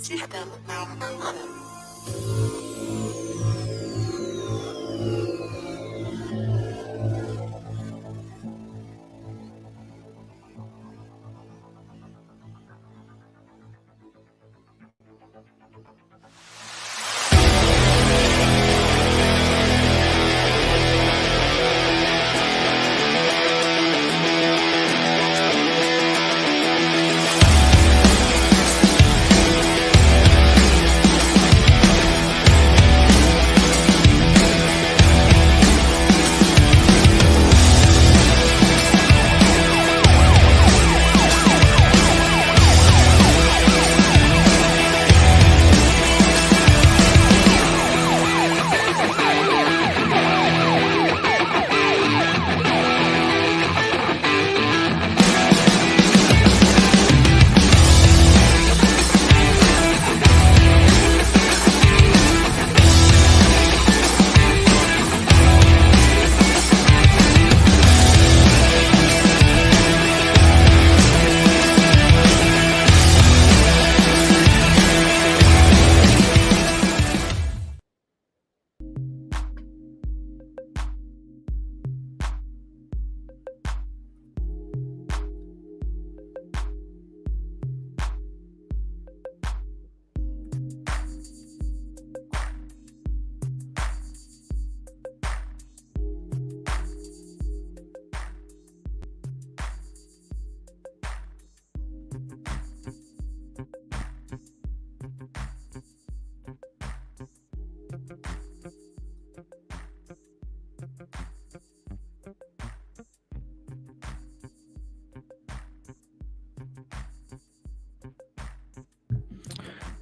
System malfunction.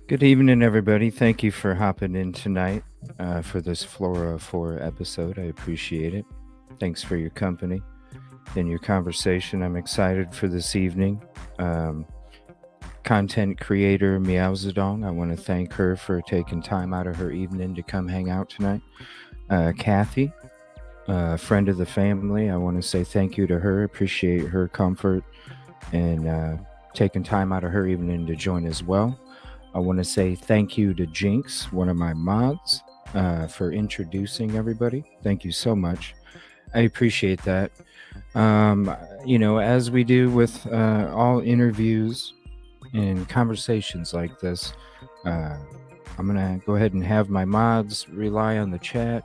Good evening, everybody. Thank you for hopping in tonight for this Flora 4 episode. I appreciate it. Thanks for your company and your conversation. I'm excited for this evening. Content creator Meow Zedong, I want to thank her for taking time out of her evening to come hang out tonight. Kathy, friend of the family, I want to say thank you to her. Appreciate her comfort and taking time out of her evening to join as well. I want to say thank you to Jinx, one of my mods, for introducing everybody. Thank you so much. I appreciate that. As we do with all interviews and conversations like this, I'm going to go ahead and have my mods rely on the chat.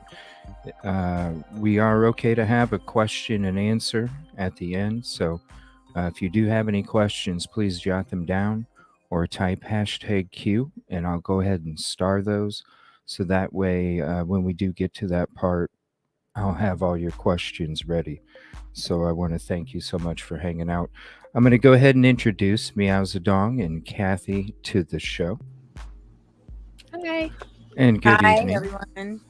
We are okay to have a question and answer at the end. So if you do have any questions, please jot them down or type #Q, and I'll go ahead and star those. So that way, when we do get to that part, I'll have all your questions ready. So I want to thank you so much for hanging out. I'm going to go ahead and introduce Meow Zedong and Kathy to the show. Hi. And good evening. Everyone.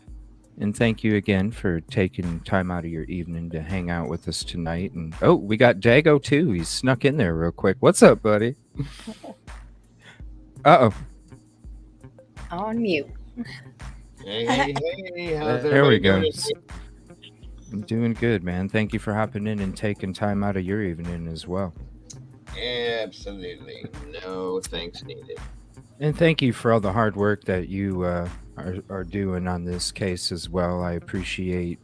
And thank you again for taking time out of your evening to hang out with us tonight. And oh, we got Dago too. He snuck in there real quick. What's up, buddy? Uh-oh. On mute. Hey, how's there we everybody go. doing? I'm doing good, man. Thank you for hopping in and taking time out of your evening as well. Absolutely. No thanks needed. And thank you for all the hard work that you are doing on this case as well. I appreciate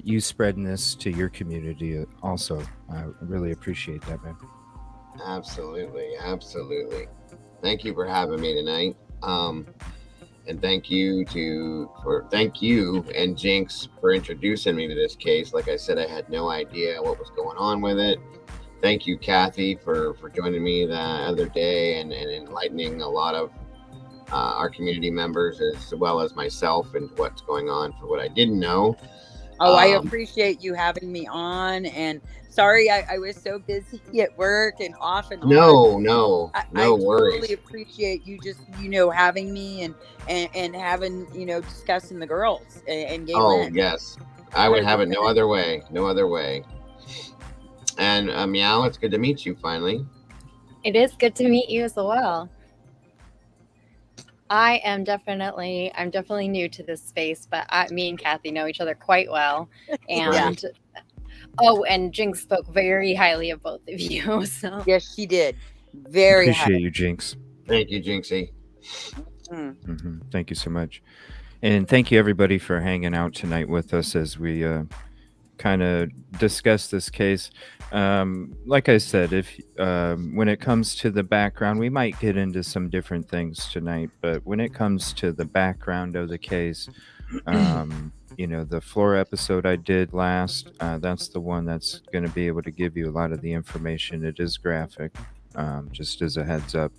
you spreading this to your community also. I really appreciate that, man. Absolutely, absolutely. Thank you for having me tonight. And thank you and Jinx for introducing me to this case. Like I said, I had no idea what was going on with it. Thank you, Kathy, for joining me the other day and enlightening a lot of our community members as well as myself and what's going on for what I didn't know. Oh, I appreciate you having me on, and sorry I was so busy at work and off and on. No I worries. totally appreciate you just having me and having discussing the girls and Gay Oh Lynn. yes, I would have it no other way. And Meow, it's good to meet you finally. It is good to meet you as well. I'm definitely new to this space, but me and Kathy know each other quite well. And and Jinx spoke very highly of both of you. So yes, she did. Very appreciate you, Jinx. Thank you, Jinxie. Thank you so much, and thank you everybody for hanging out tonight with us as we kind of discuss this case. Like I said, if when it comes to the background, we might get into some different things tonight, but when it comes to the background of the case, the Flora episode I did last, that's the one that's going to be able to give you a lot of the information. It is graphic, just as a heads up.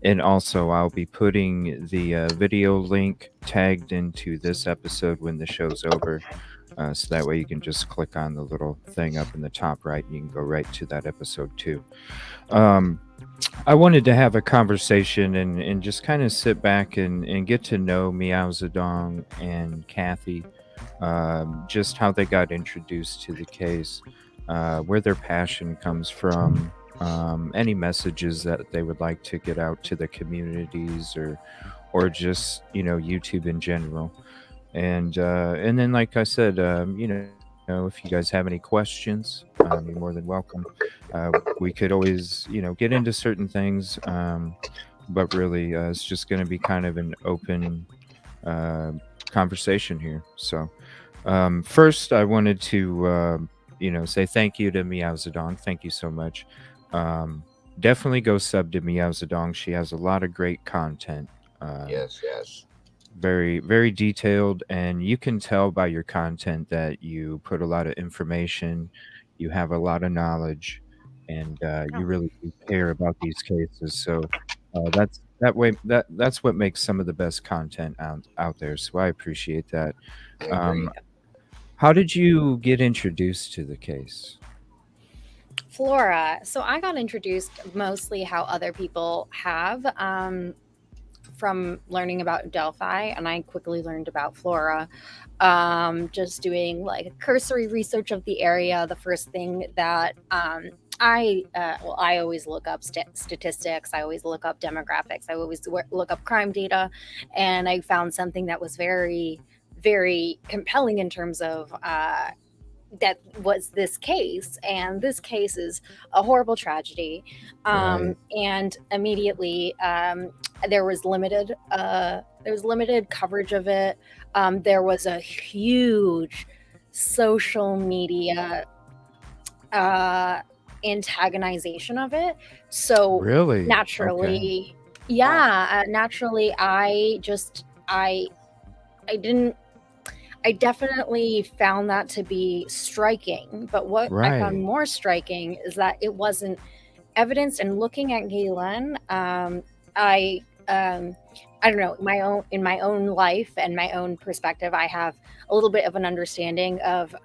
And also, I'll be putting the video link tagged into this episode when the show's over. So that way you can just click on the little thing up in the top right and you can go right to that episode too. I wanted to have a conversation and just kind of sit back and get to know Meow Zedong and Kathy, just how they got introduced to the case, where their passion comes from, any messages that they would like to get out to the communities or just, YouTube in general. And then, like I said, if you guys have any questions, you're more than welcome. We could always, get into certain things, but really, it's just going to be kind of an open conversation here. So, first, I wanted to, say thank you to Meow Zedong. Thank you so much. Definitely go sub to Meow Zedong. She has a lot of great content. Yes. Very, very detailed, and you can tell by your content that you put a lot of information, you have a lot of knowledge, and you really do care about these cases. So that's what makes some of the best content out there. So I appreciate that. I agree. How did you get introduced to the case? Flora. So I got introduced mostly how other people have. From learning about Delphi, and I quickly learned about Flora. Just doing like cursory research of the area. The first thing that I always look up statistics. I always look up demographics. I always look up crime data, and I found something that was very, very compelling in terms of that was this case, and this case is a horrible tragedy. Right. And immediately there was limited coverage of it. There was a huge social media antagonization of it. So Really? naturally, naturally, I definitely found that to be striking. But what I found more striking is that it wasn't evidence. And looking at Galen, I don't know, in my own life and my own perspective, I have a little bit of an understanding of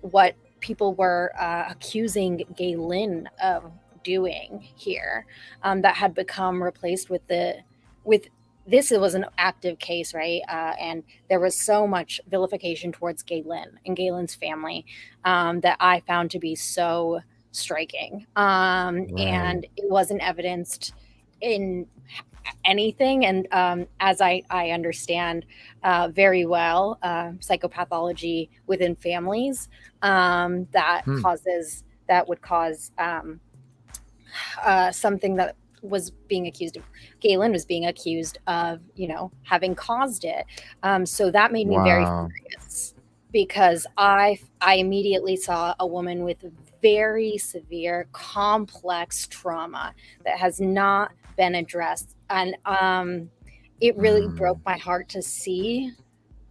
what people were accusing Galen of doing here, that had become replaced with this. It was an active case, right? And there was so much vilification towards Galen and Galen's family that I found to be so striking. And it wasn't evidenced in anything. And as I understand very well, psychopathology within families that would cause something that was being accused of, Galen was being accused of, having caused it. So that made me very Wow. furious, because I immediately saw a woman with very severe, complex trauma that has not been addressed. And it really broke my heart to see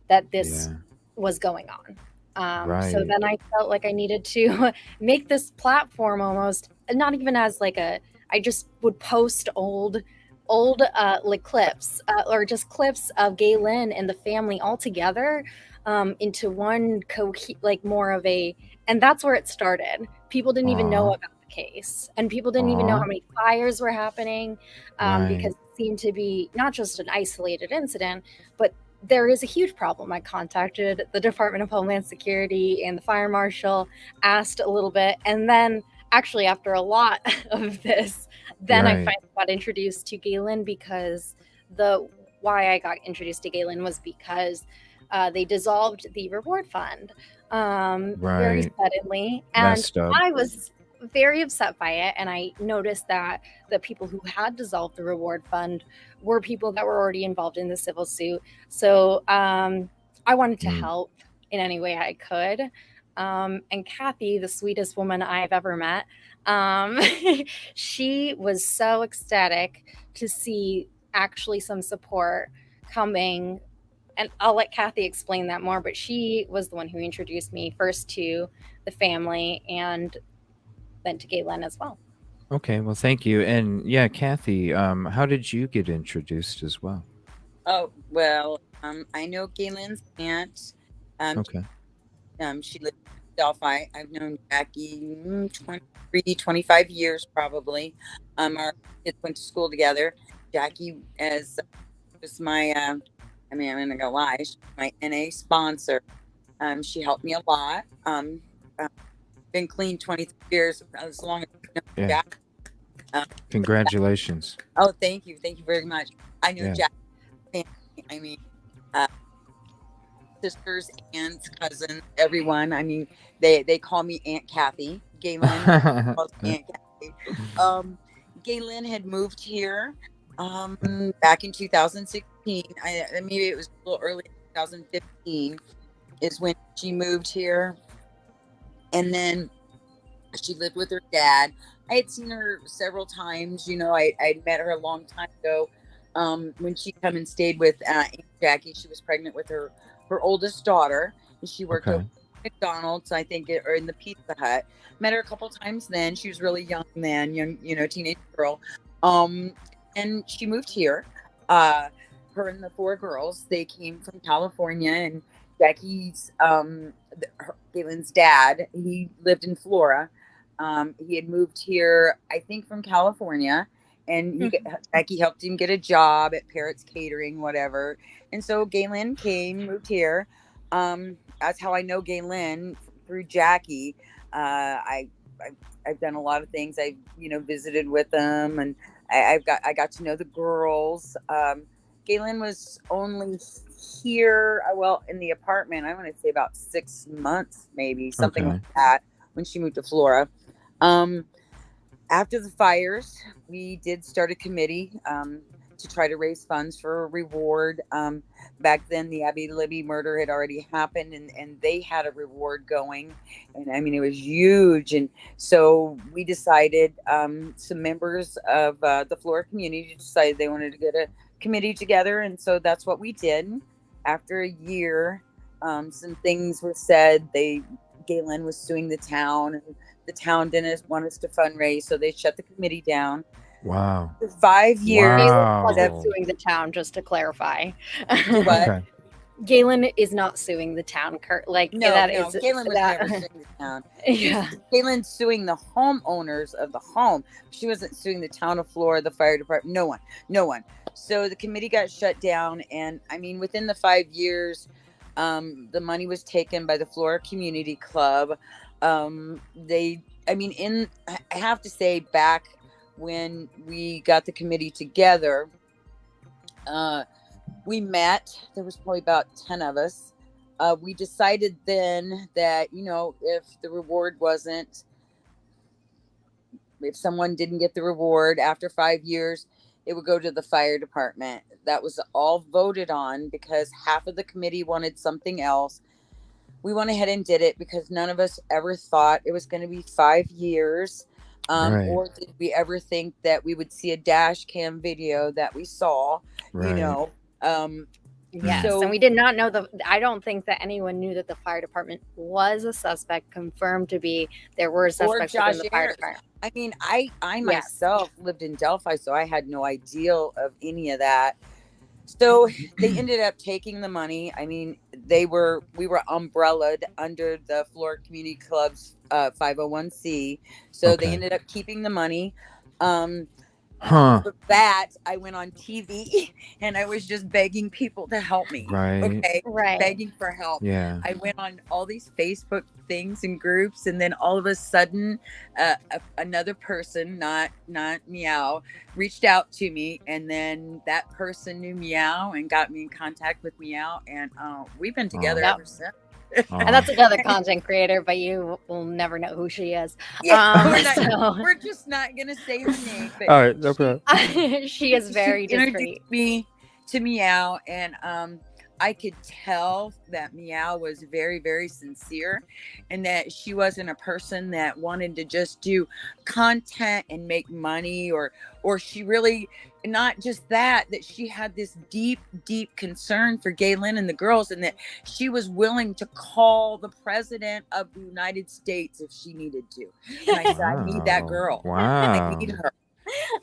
that this Yeah. was going on. So Right. then I felt like I needed to make this platform, almost not even as like I just would post old like clips, or just clips of Galen and the family all together, into one like more of a, and that's where it started. People didn't even know Aw. about the case, and people didn't even know Aw. how many fires were happening, Right. because it seemed to be not just an isolated incident, but there is a huge problem. I contacted the Department of Homeland Security and the fire marshal, asked a little bit, and then actually after a lot of this, then I Right. finally got introduced to Galen, because why I got introduced to Galen was because they dissolved the reward fund very Right. suddenly, and Messed up. I was very upset by it. And I noticed that the people who had dissolved the reward fund were people that were already involved in the civil suit. So I wanted to help in any way I could. And Kathy, the sweetest woman I've ever met, she was so ecstatic to see actually some support coming. And I'll let Kathy explain that more, but she was the one who introduced me first to the family and then to Galen as well. Okay, well, thank you. And yeah, Kathy, how did you get introduced as well? Oh, well, I know Galen's aunt. Okay. She lives in Delphi. I've known Jackie 23, 25 years probably. Our kids went to school together. Jackie was my, I'm not gonna lie, she's my NA sponsor. She helped me a lot. Been clean 23 years, as long as I've known Yeah. Jack. Congratulations. Oh, thank you very much. I know Yeah. Jack. I mean, sisters, aunts, cousins, everyone. I mean, they call me Aunt Kathy. Galen calls me Aunt Kathy. Galen had moved here back in 2016. Maybe it was a little early, 2015 is when she moved here, and then she lived with her dad. I had seen her several times. I'd met her a long time ago when she come and stayed with Aunt Jackie. She was pregnant with her oldest daughter, and she worked Okay. over at McDonald's, I think, or in the Pizza Hut. Met her a couple times then. She was really young then, teenage girl. And she moved here. Her and the four girls, they came from California, and Jackie's Galen's dad, he lived in Flora. He had moved here, I think, from California, and Becky helped him get a job at Parrots Catering, whatever. And so Galen moved here. That's how I know Galen, through Jackie. I've done a lot of things. I've visited with them, and I got to know the girls. Galen was only here, in the apartment, I want to say about 6 months, maybe something Okay. like that, when she moved to Flora. After the fires, we did start a committee to try to raise funds for a reward. Back then, the Abby Libby murder had already happened, and they had a reward going. And I mean, it was huge. And so we decided, some members of the Flora community decided they wanted to get a committee together. And so that's what we did. After a year, some things were said. Galen was suing the town, and the town didn't want us to fundraise, so they shut the committee down. Wow. For 5 years. Wow. Galen wasn't suing the town, just to clarify. Do what? Okay. Galen is not suing the town, Kurt. Like No, that no, is Galen was that, never suing the town. yeah. Galen's suing the homeowners of the home. She wasn't suing the town of Flora, the fire department. No one. So the committee got shut down, and I mean, within the 5 years, the money was taken by the Flora Community Club. I have to say, back when we got the committee together, we met. There was probably about 10 of us. We decided then that, if the reward wasn't if someone didn't get the reward after 5 years, it would go to the fire department. That was all voted on because half of the committee wanted something else. We went ahead and did it because none of us ever thought it was going to be 5 years. Right. Or did we ever think that we would see a dash cam video that we saw, you Right. know? Yes, So- and we did not know I don't think that anyone knew that the fire department was a suspect, confirmed to be. There were suspects within the fire Ayers. department. I mean, I Yes. myself lived in Delphi, so I had no idea of any of that. So they ended up taking the money. I mean, we were umbrellaed under the Flora Community Club's 501c. So Okay. they ended up keeping the money. Huh. For that, I went on TV and I was just begging people to help me. Right. Okay. Right. Begging for help. Yeah. I went on all these Facebook things and groups, and then all of a sudden, another person, not Meow, reached out to me, and then that person knew Meow and got me in contact with Meow, and we've been together Yep. ever since. Oh. And that's another content creator, but you will never know who she is. Yeah, we're just not gonna say her name. But All right. No problem. She is very she discreet. introduced me to Meow, and I could tell that Meow was very, very sincere, and that she wasn't a person that wanted to just do content and make money, or she really, not just that she had this deep, deep concern for Galen and the girls, and that she was willing to call the president of the United States if she needed to. And I said, I need that girl. Wow. I need her.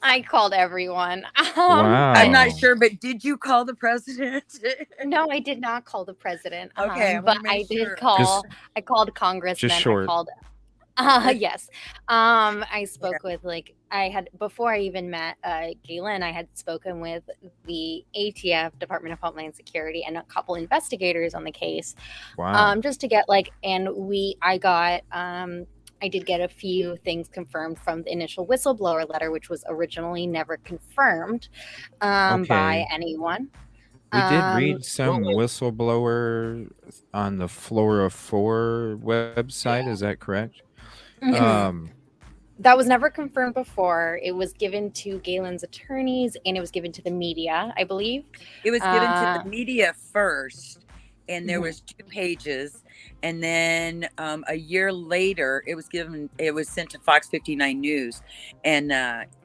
I called everyone. Wow. I'm not sure, but did you call the president? No, I did not call the president. Okay, I but wanna make I did sure. call. I called congressmen. short. I called. Yes. I spoke with before I even met Galen. I had spoken with the ATF, Department of Homeland Security, and a couple investigators on the case. Wow. Just to get I did get a few things confirmed from the initial whistleblower letter, which was originally never confirmed by Okay. anyone. We did read what some was- whistleblower on the Flora 4 website. Is that correct? Mhm. That was never confirmed before. It was given to Galen's attorneys, and it was given to the media, I believe. It was given to the media first, and there Mhm. was 2 pages, and then a year later it was sent to Fox 59 News and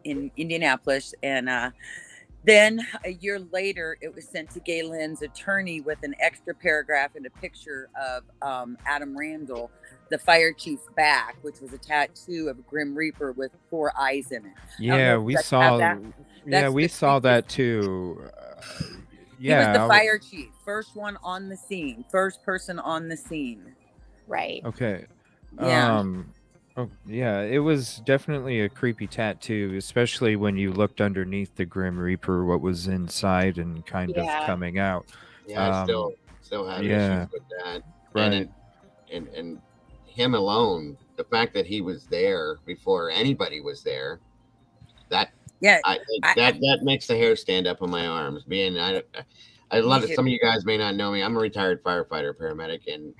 in Indianapolis, and then a year later it was sent to Galen's attorney with an extra paragraph and a picture of Adam Randall, the fire chief's back, which was a tattoo of a Grim Reaper with 4 eyes in it. Yeah, if we you guys saw. have that. Yeah, That's we the saw creepiest- that too. He was Yeah. the fire chief, first one on the scene, first person on the scene. Right. Okay. Yeah. Oh, yeah, it was definitely a creepy tattoo, especially when you looked underneath the Grim Reaper, what was inside and kind Yeah. of coming out. Yeah, I still have yeah. issues with that. Right. And him alone, the fact that he was there before anybody was there, that Yeah. I think that makes the hair stand up on my arms. Being I love it. Some of you guys may not know me. I'm a retired firefighter paramedic, and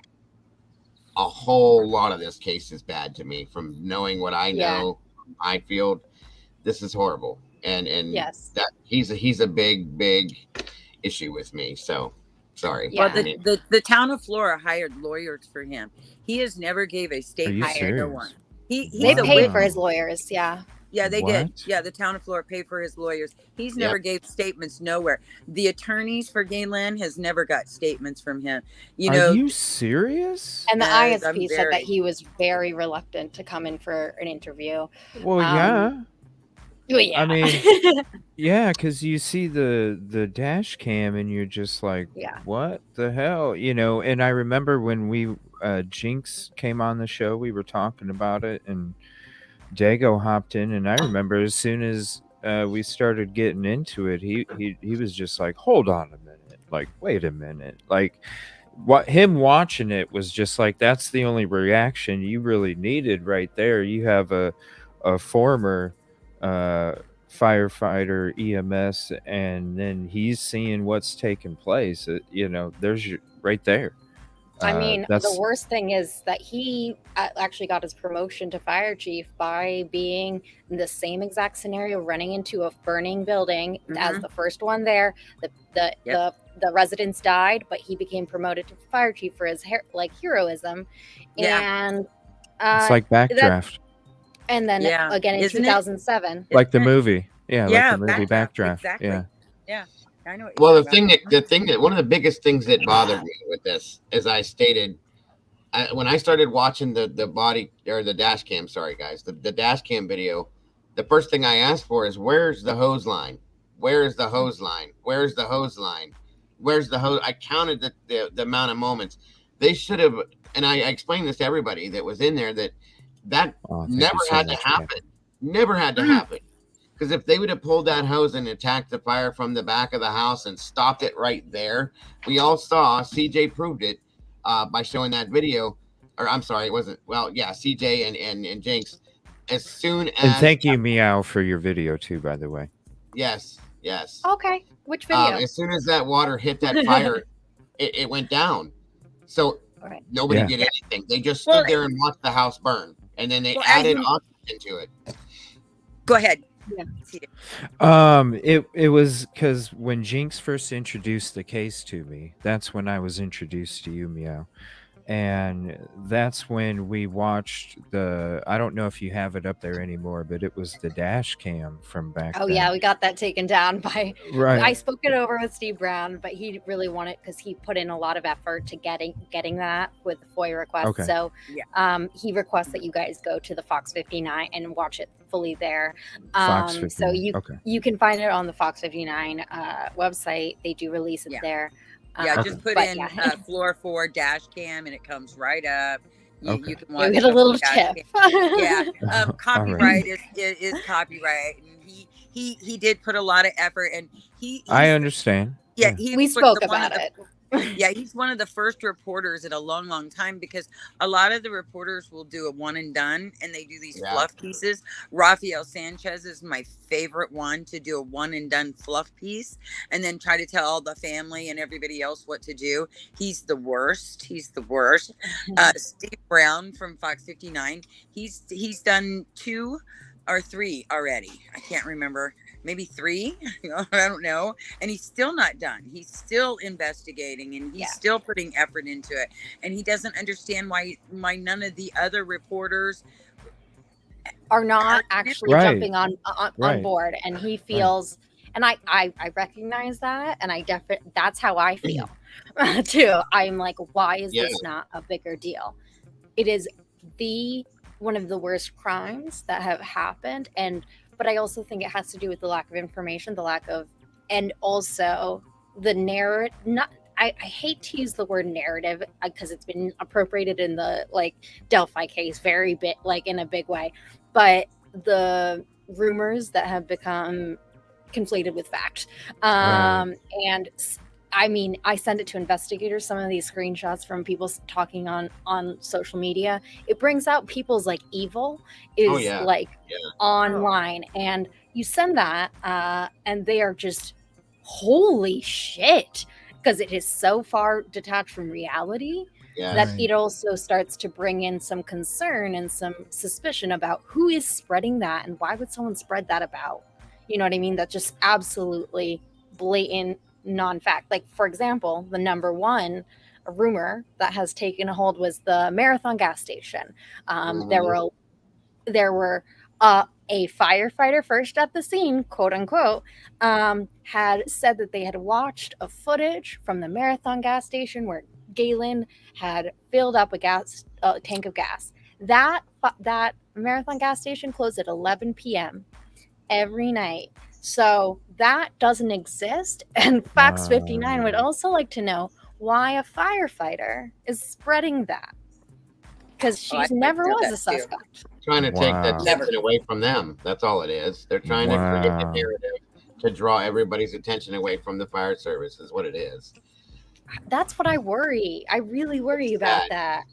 a whole lot of this case is bad to me. From knowing what I know, my field, this is horrible. And Yes. that he's a big issue with me. So sorry. Yeah. Well, the town of Flora hired lawyers for him. He has never gave a Are state you hire to serious? one. He's They a paid witness. for his lawyers. Yeah. Yeah, they did. What? Yeah, the town of Flora paid for his lawyers. He's never gave statements nowhere. The attorneys for Galen has never got statements from him. Are you serious? And the Yes, ISP I'm said that very- he was very reluctant to come in for an interview. Well, yeah. Well, yeah. I mean, yeah, because you see the dash cam and you're just like, Yeah. what the hell? And I remember when we Jinx came on the show, we were talking about it, and Dago hopped in, and I remember as soon as we started getting into it, he was just like, hold on a minute, like, wait a minute, like him watching it was just like, that's the only reaction you really needed right there. You have a former firefighter, EMS, and then he's seeing what's taking place. There's your right there. I mean, the that's worst thing is that he actually got his promotion to fire chief by being in the same exact scenario, running into a burning building as the first one there. The residents died, but he became promoted to fire chief for his heroism. Yeah. And it's like Backdraft, and then Yeah. again in Isn't it? 2007. like the Isn't it? movie. Yeah, like Yeah, the movie Backdraft, Backdraft. exactly. Yeah. Yeah, I know what Well, you're the talking thing that one of the biggest things that bothered me with this, as I stated, when I started watching the body or the dash cam, sorry guys, the dash cam video, the first thing I asked for is, where's the hose line? Where's the hose line? Where's the hose line? Where's the hose? I counted the amount of moments. They should have, and I explained this to everybody that was in there, that Oh, thank never you so had to much, happen. Never had to happen. Because if they would have pulled that hose and attacked the fire from the back of the house and stopped it right there, we all saw, CJ proved it by showing that video. Or I'm sorry, it wasn't. Well, yeah, CJ and Jinx. As soon as. And thank you, Meow, for your video too, by the way. Yes. Okay, which video? As soon as that water hit that fire, it went down. So nobody did anything. They just stood there and watched the house burn. And then they added oxygen to it. Go ahead. Yeah. It was because when Jinx first introduced the case to me, that's when I was introduced to you, Meow. And that's when we watched I don't know if you have it up there anymore, but it was the dash cam from back then. Yeah, we got that taken down by, Right. I spoke it over with Steve Brown, but he really wanted, because he put in a lot of effort to getting that with the FOIA request. Okay. So he requests that you guys go to the Fox 59 and watch it fully there. Fox 59. So you can find it on the Fox 59 website. They do release it there. Just put in Flora 4 dash cam and it comes right up. You can watch. You get a little tip. Copyright is copyright, and he did put a lot of effort, and I understand. Yeah, we spoke about it. Yeah, he's one of the first reporters in a long time, because a lot of the reporters will do a one and done, and they do these fluff pieces. Rafael Sanchez is my favorite one to do a one and done fluff piece and then try to tell all the family and everybody else what to do. He's the worst. Steve Brown from Fox 59, he's done 2 or 3 already. I can't remember. Maybe 3. I don't know. And he's still not done. He's still investigating, and he's still putting effort into it. And he doesn't understand why none of the other reporters are not actually jumping on board. And he feels, and I recognize that, and that's how I feel too. I'm like, why is this not a bigger deal? It is one of the worst crimes that have happened, but I also think it has to do with the lack of information, and also the narrative. I hate to use the word narrative because it's been appropriated in the Delphi case very bit, in a big way, but the rumors that have become conflated with fact. And I mean, I send it to investigators, some of these screenshots from people talking on social media. It brings out people's evil is online. And you send that and they are just, holy shit, because it is so far detached from reality that it also starts to bring in some concern and some suspicion about who is spreading that and why would someone spread that about? You know what I mean? That's just absolutely blatant non-fact. For example, the number one rumor that has taken a hold was the Marathon gas station. There were a firefighter first at the scene, quote unquote, had said that they had watched a footage from the Marathon gas station where Galen had filled up a tank of gas. That Marathon gas station closed at 11 p.m. every night. So that doesn't exist. And Fox 59 would also like to know why a firefighter is spreading that. Because she never was a suspect. Trying to take that attention away from them. That's all it is. They're trying to create a narrative to draw everybody's attention away from the fire service is what it is. That's what I worry. I really worry about that.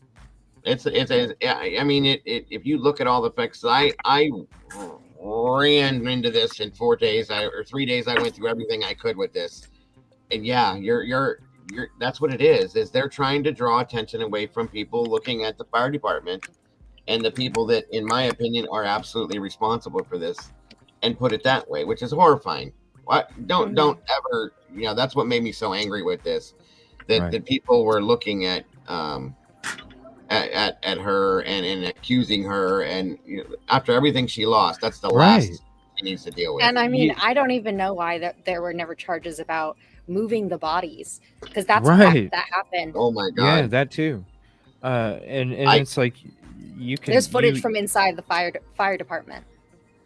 I mean, if you look at all the facts, I ran into this in 4 days or 3 days. I went through everything I could with this, and you're that's what it is they're trying to draw attention away from people looking at the fire department and the people that, in my opinion, are absolutely responsible for this, and put it that way, which is horrifying. What? Don't ever, that's what made me so angry with this, that the people were looking at her and accusing her, and after everything she lost, that's the last she needs to deal with. And I mean, I don't even know why there were never charges about moving the bodies, because that's that happened. Oh my God. Yeah, that too. And it's like you can. There's footage from inside the fire department.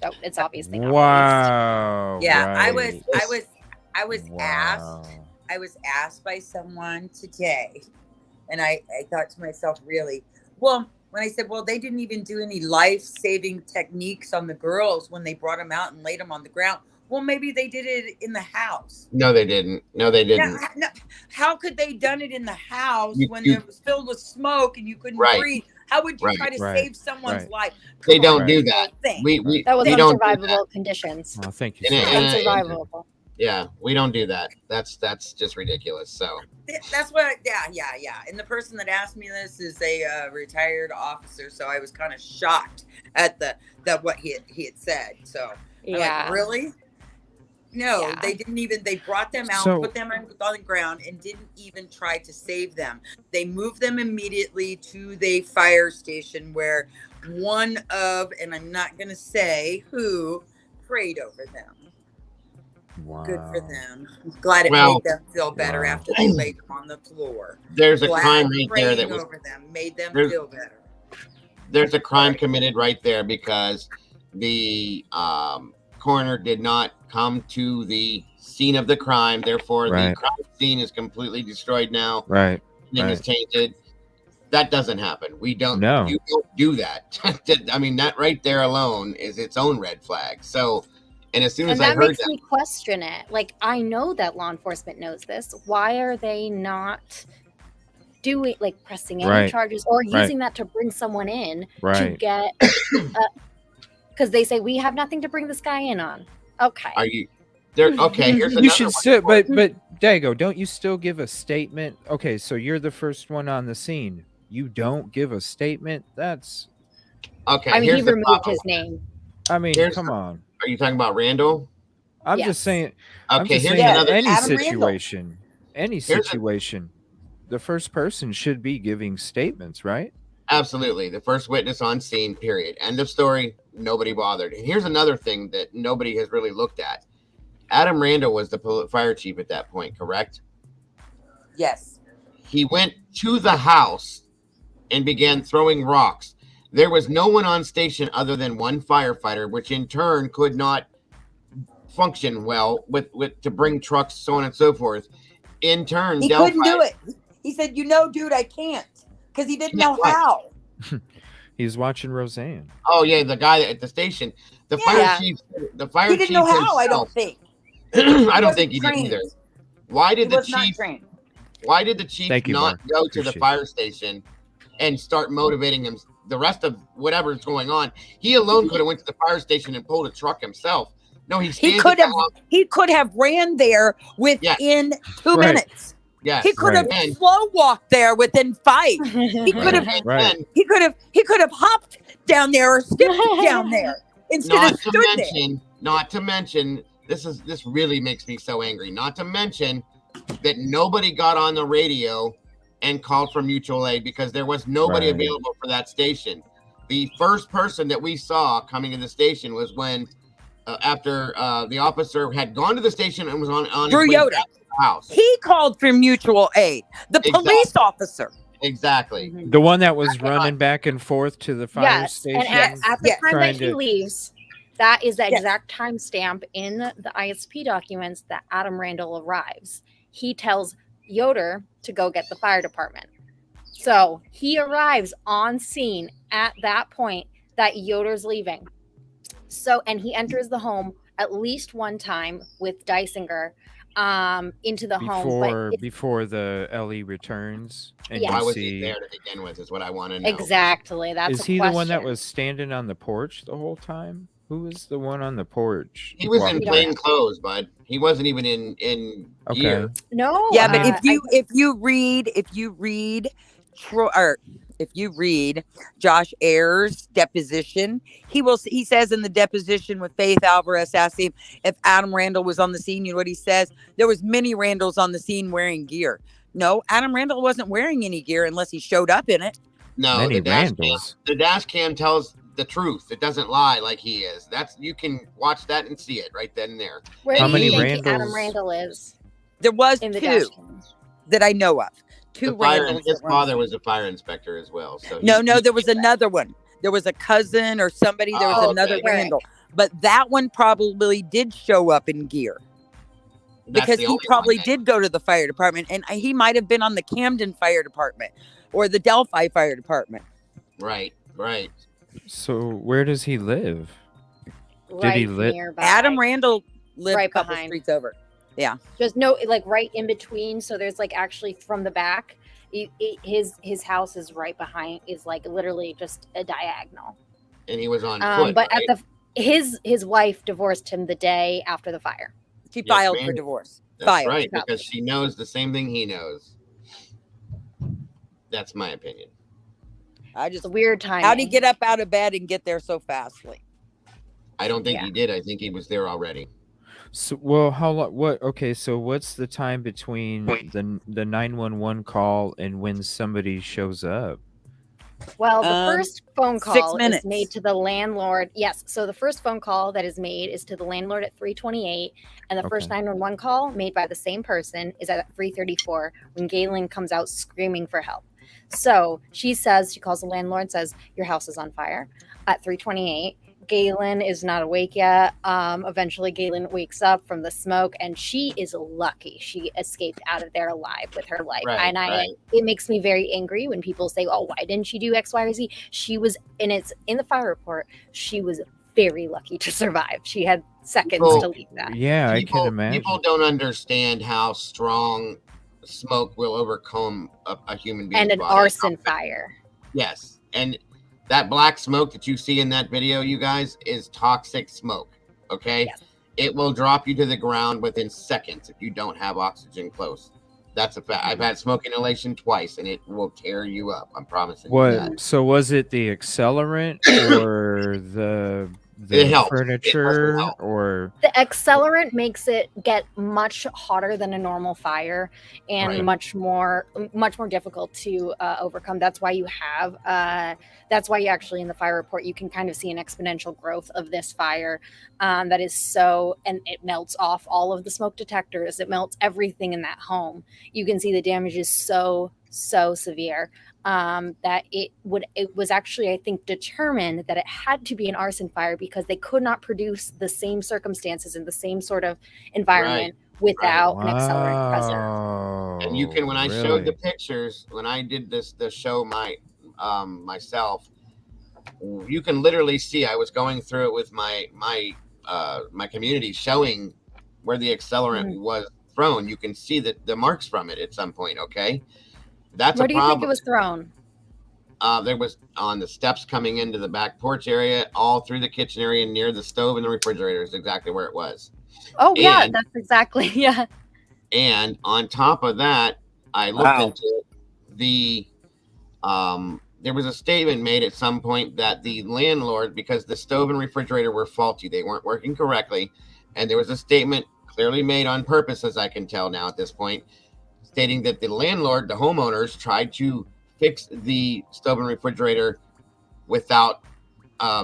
So it's obviously not released. Yeah, right. I was asked by someone today, and I thought to myself, really? Well, when I said, well, they didn't even do any life-saving techniques on the girls when they brought them out and laid them on the ground. Well, maybe they did it in the house. No, they didn't. No, they didn't. No, how could they done it in the house when it was filled with smoke and you couldn't breathe? How would you try to save someone's life? They don't do that. That was unsurvivable conditions. Oh, thank you. Unsurvivable. Yeah, we don't do that. That's just ridiculous. So that's what. Yeah. And the person that asked me this is a retired officer, so I was kind of shocked at what he had said. So I'm like, really? No, they didn't even. They brought them out, put them on the ground, and didn't even try to save them. They moved them immediately to the fire station, where one of, and I'm not going to say who, prayed over them. Wow. Good for them. I'm glad it made them feel better after they laid them on the floor. There's a crime right there that was over them, made them feel better. There's a crime committed right there, because the coroner did not come to the scene of the crime. Therefore, the crime scene is completely destroyed now. Right. Thing is tainted. That doesn't happen. We don't. No. You don't do that. I mean, that right there alone is its own red flag. So. And as soon as I heard that, makes me question it. Like, I know that law enforcement knows this. Why are they not doing, like, pressing any charges or using that to bring someone in to get? Because they say we have nothing to bring this guy in on. Okay. Are you there? Okay. Here's another. You should still, but Dago, don't you still give a statement? Okay, so you're the first one on the scene. You don't give a statement. That's okay. I mean, he removed his name. I mean, come on. Are you talking about Randall? I'm just saying. Okay, here's another any situation. Any situation, the first person should be giving statements, right? Absolutely, the first witness on scene. Period. End of story. Nobody bothered. And here's another thing that nobody has really looked at. Adam Randall was the fire chief at that point, correct? Yes. He went to the house and began throwing rocks. There was no one on station other than one firefighter, which in turn could not function well with to bring trucks, so on and so forth. In turn, he couldn't do it. He said, dude, I can't, because he didn't know how. He's watching Roseanne. Oh yeah, the guy at the station, the fire chief. He didn't know how. Himself, I don't think. I don't think he did either. Why did the chief? Why did the chief not go to the fire station and start motivating him? The rest of whatever's going on, he alone could have went to the fire station and pulled a truck himself. No, he could have ran there within 2 minutes. Yeah, he could have slow walked there within 5. He could have. He could have hopped down there or skipped down there instead of stood there. Not to mention, this really makes me so angry. Not to mention that nobody got on the radio and called for mutual aid, because there was nobody available for that station. The first person that we saw coming to the station was when, after the officer had gone to the station and was on his way back to the house. He called for mutual aid. The police officer. Exactly. The one that was running back and forth to the fire station. And at the time that he leaves, that is the exact timestamp in the ISP documents that Adam Randall arrives. He tells Yoder to go get the fire department. So he arrives on scene at that point that Yoder's leaving. So, and he enters the home at least one time with Dysinger into the home. Before the Ellie returns. And why was he there to begin with is what I want to know. Exactly. That's Is he the one that was standing on the porch the whole time? Who was the one on the porch? He was in walking plain by? clothes, bud. He wasn't even in Okay. gear. No. Yeah, but I- if you read Josh Ayers' deposition, he says in the deposition with Faith Alvarez asking him if Adam Randall was on the scene. You know what he says? There was many Randalls on the scene wearing gear. No, Adam Randall wasn't wearing any gear unless he showed up in it. No, Many the dash cam tells the truth. It doesn't lie like he is. You can watch that and see it right then and there. Where How do many you think Adam Randalls- Randall is There was in the dash two cam? that I know of. Two The fire, Randalls. his that were on the father scene. was a fire inspector as well. So No, there was another one. There was a cousin or somebody. There was Oh, another okay. Randall, but that one probably did show up in gear. that's Because the he only probably one. did go to the fire department, and he might have been on the Camden Fire Department or the Delphi Fire Department. Right. So where does he live? Right he lit- nearby. Adam Randall lived Right a couple behind. streets over. Yeah. Just no, like right in between. So there's like actually from the back, his house is right behind. Is like literally just a diagonal. And he was on foot. But right? at his wife divorced him the day after the fire. She Yes, filed ma'am. for divorce. That's filed. right, filed. because she knows the same thing he knows. That's my opinion. I It's just a weird time. how'd he get up out of bed and get there so fastly? I don't think Yeah. he did. I think he was there already. So, well, how long? What? Okay, so what's the time between the 911 call and when somebody shows up? Well, the first phone 6 call minutes. is made to the landlord. Yes. So the first phone call that is made is to the landlord at 3:28, and the first Okay. 911 call made by the same person is at 3:34 when Galen comes out screaming for help. So she calls the landlord, says, "Your house is on fire." At 3:28, Galen is not awake yet. Eventually, Galen wakes up from the smoke, and she is lucky she escaped out of there alive with her life. Right, right. It makes me very angry when people say, "Oh, why didn't she do X, Y, or Z?" She was, and it's in the fire report. She was very lucky to survive. She had seconds People- to leave that. Yeah, I People, can imagine. people don't understand how strong smoke will overcome a human being. And an arson fire. Yes. And that black smoke that you see in that video, you guys, is toxic smoke. Okay. Yes. It will drop you to the ground within seconds if you don't have oxygen close. That's a fact. I've had smoke inhalation twice, and it will tear you up. I'm promising you that. What? So was it the accelerant or the It helped. furniture It must have or? The accelerant makes it get much hotter than a normal fire and Right. much more difficult to overcome. That's why you actually in the fire report you can kind of see an exponential growth of this fire that is so, and it melts off all of the smoke detectors. It melts everything in that home. You can see the damage is so severe that it was actually, I think, determined that it had to be an arson fire because they could not produce the same circumstances in the same sort of environment without an accelerant present. Wow. And you can, when I showed the really? pictures, when I did the show myself, you can literally see I was going through it with my community, showing where the accelerant was thrown. You can see the marks from it at some point. Okay, that's Where a do you problem. think it was thrown? There was on the steps coming into the back porch area, all through the kitchen area, near the stove and the refrigerator is exactly where it was. Oh yeah, And- that's exactly And on top of that, I looked into the there was a statement made at some point that the landlord, because the stove and refrigerator were faulty, they weren't working correctly, and there was a statement clearly made on purpose, as I can tell now at this point, stating that the landlord, the homeowners, tried to fix the stove and refrigerator without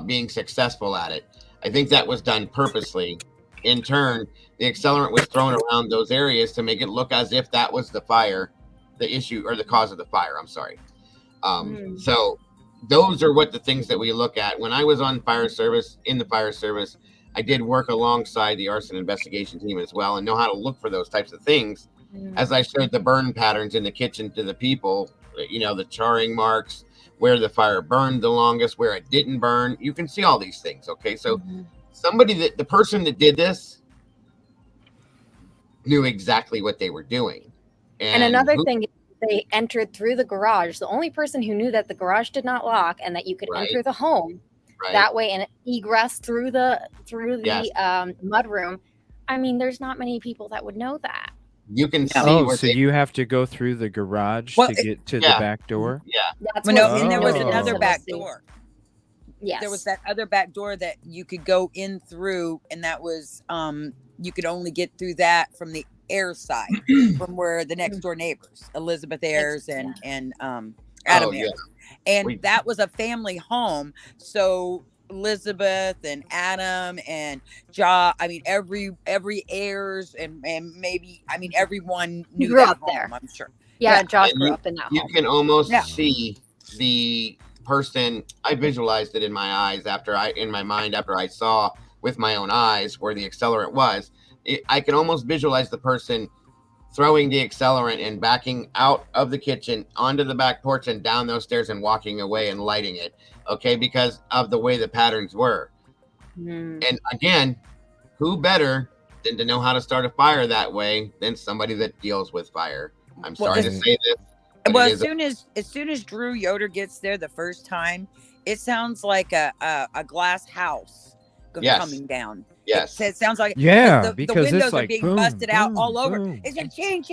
being successful at it. I think that was done purposely. In turn, the accelerant was thrown around those areas to make it look as if that was the fire, the issue, or the cause of the fire. I'm sorry. So those are what the things that we look at. When I was in the fire service, I did work alongside the arson investigation team as well and know how to look for those types of things. As I showed the burn patterns in the kitchen to the people, the charring marks, where the fire burned the longest, where it didn't burn. You can see all these things. Okay. So the person that did this knew exactly what they were doing. And another thing, they entered through the garage. The only person who knew that the garage did not lock and that you could enter the home Right. that way and egress through the Yes. mudroom. I mean, there's not many people that would know that. You can see Oh, where so they, you have to go through the garage Well, to get to the yeah. back door? yeah. That's Well, what no, and there was Nobody needs another to back see. door. Yes. There was that other back door that you could go in through, and that was you could only get through that from the air side, from where the next door neighbors, Elizabeth Ayers and Adam Oh, yeah. Ayers, and We- that was a family home. So Elizabeth and Adam and I mean every Ayers and maybe everyone knew grew that up home, there. I'm sure. Yeah, Yeah. Josh And grew up in that You home. can almost Yeah. see the person. I visualized it in my eyes after I saw with my own eyes where the accelerant was. I can almost visualize the person throwing the accelerant and backing out of the kitchen onto the back porch and down those stairs and walking away and lighting it. Okay, because of the way the patterns were. Mm. And again, who better than to know how to start a fire that way than somebody that deals with fire? I'm Well, sorry to it's- say this. but Well, it as soon as Drew Yoder gets there the first time, it sounds like a glass house Yes. coming down. Yes. It sounds like Yeah, the because it's windows are like being boom, busted out boom, all over. boom. It's like ching.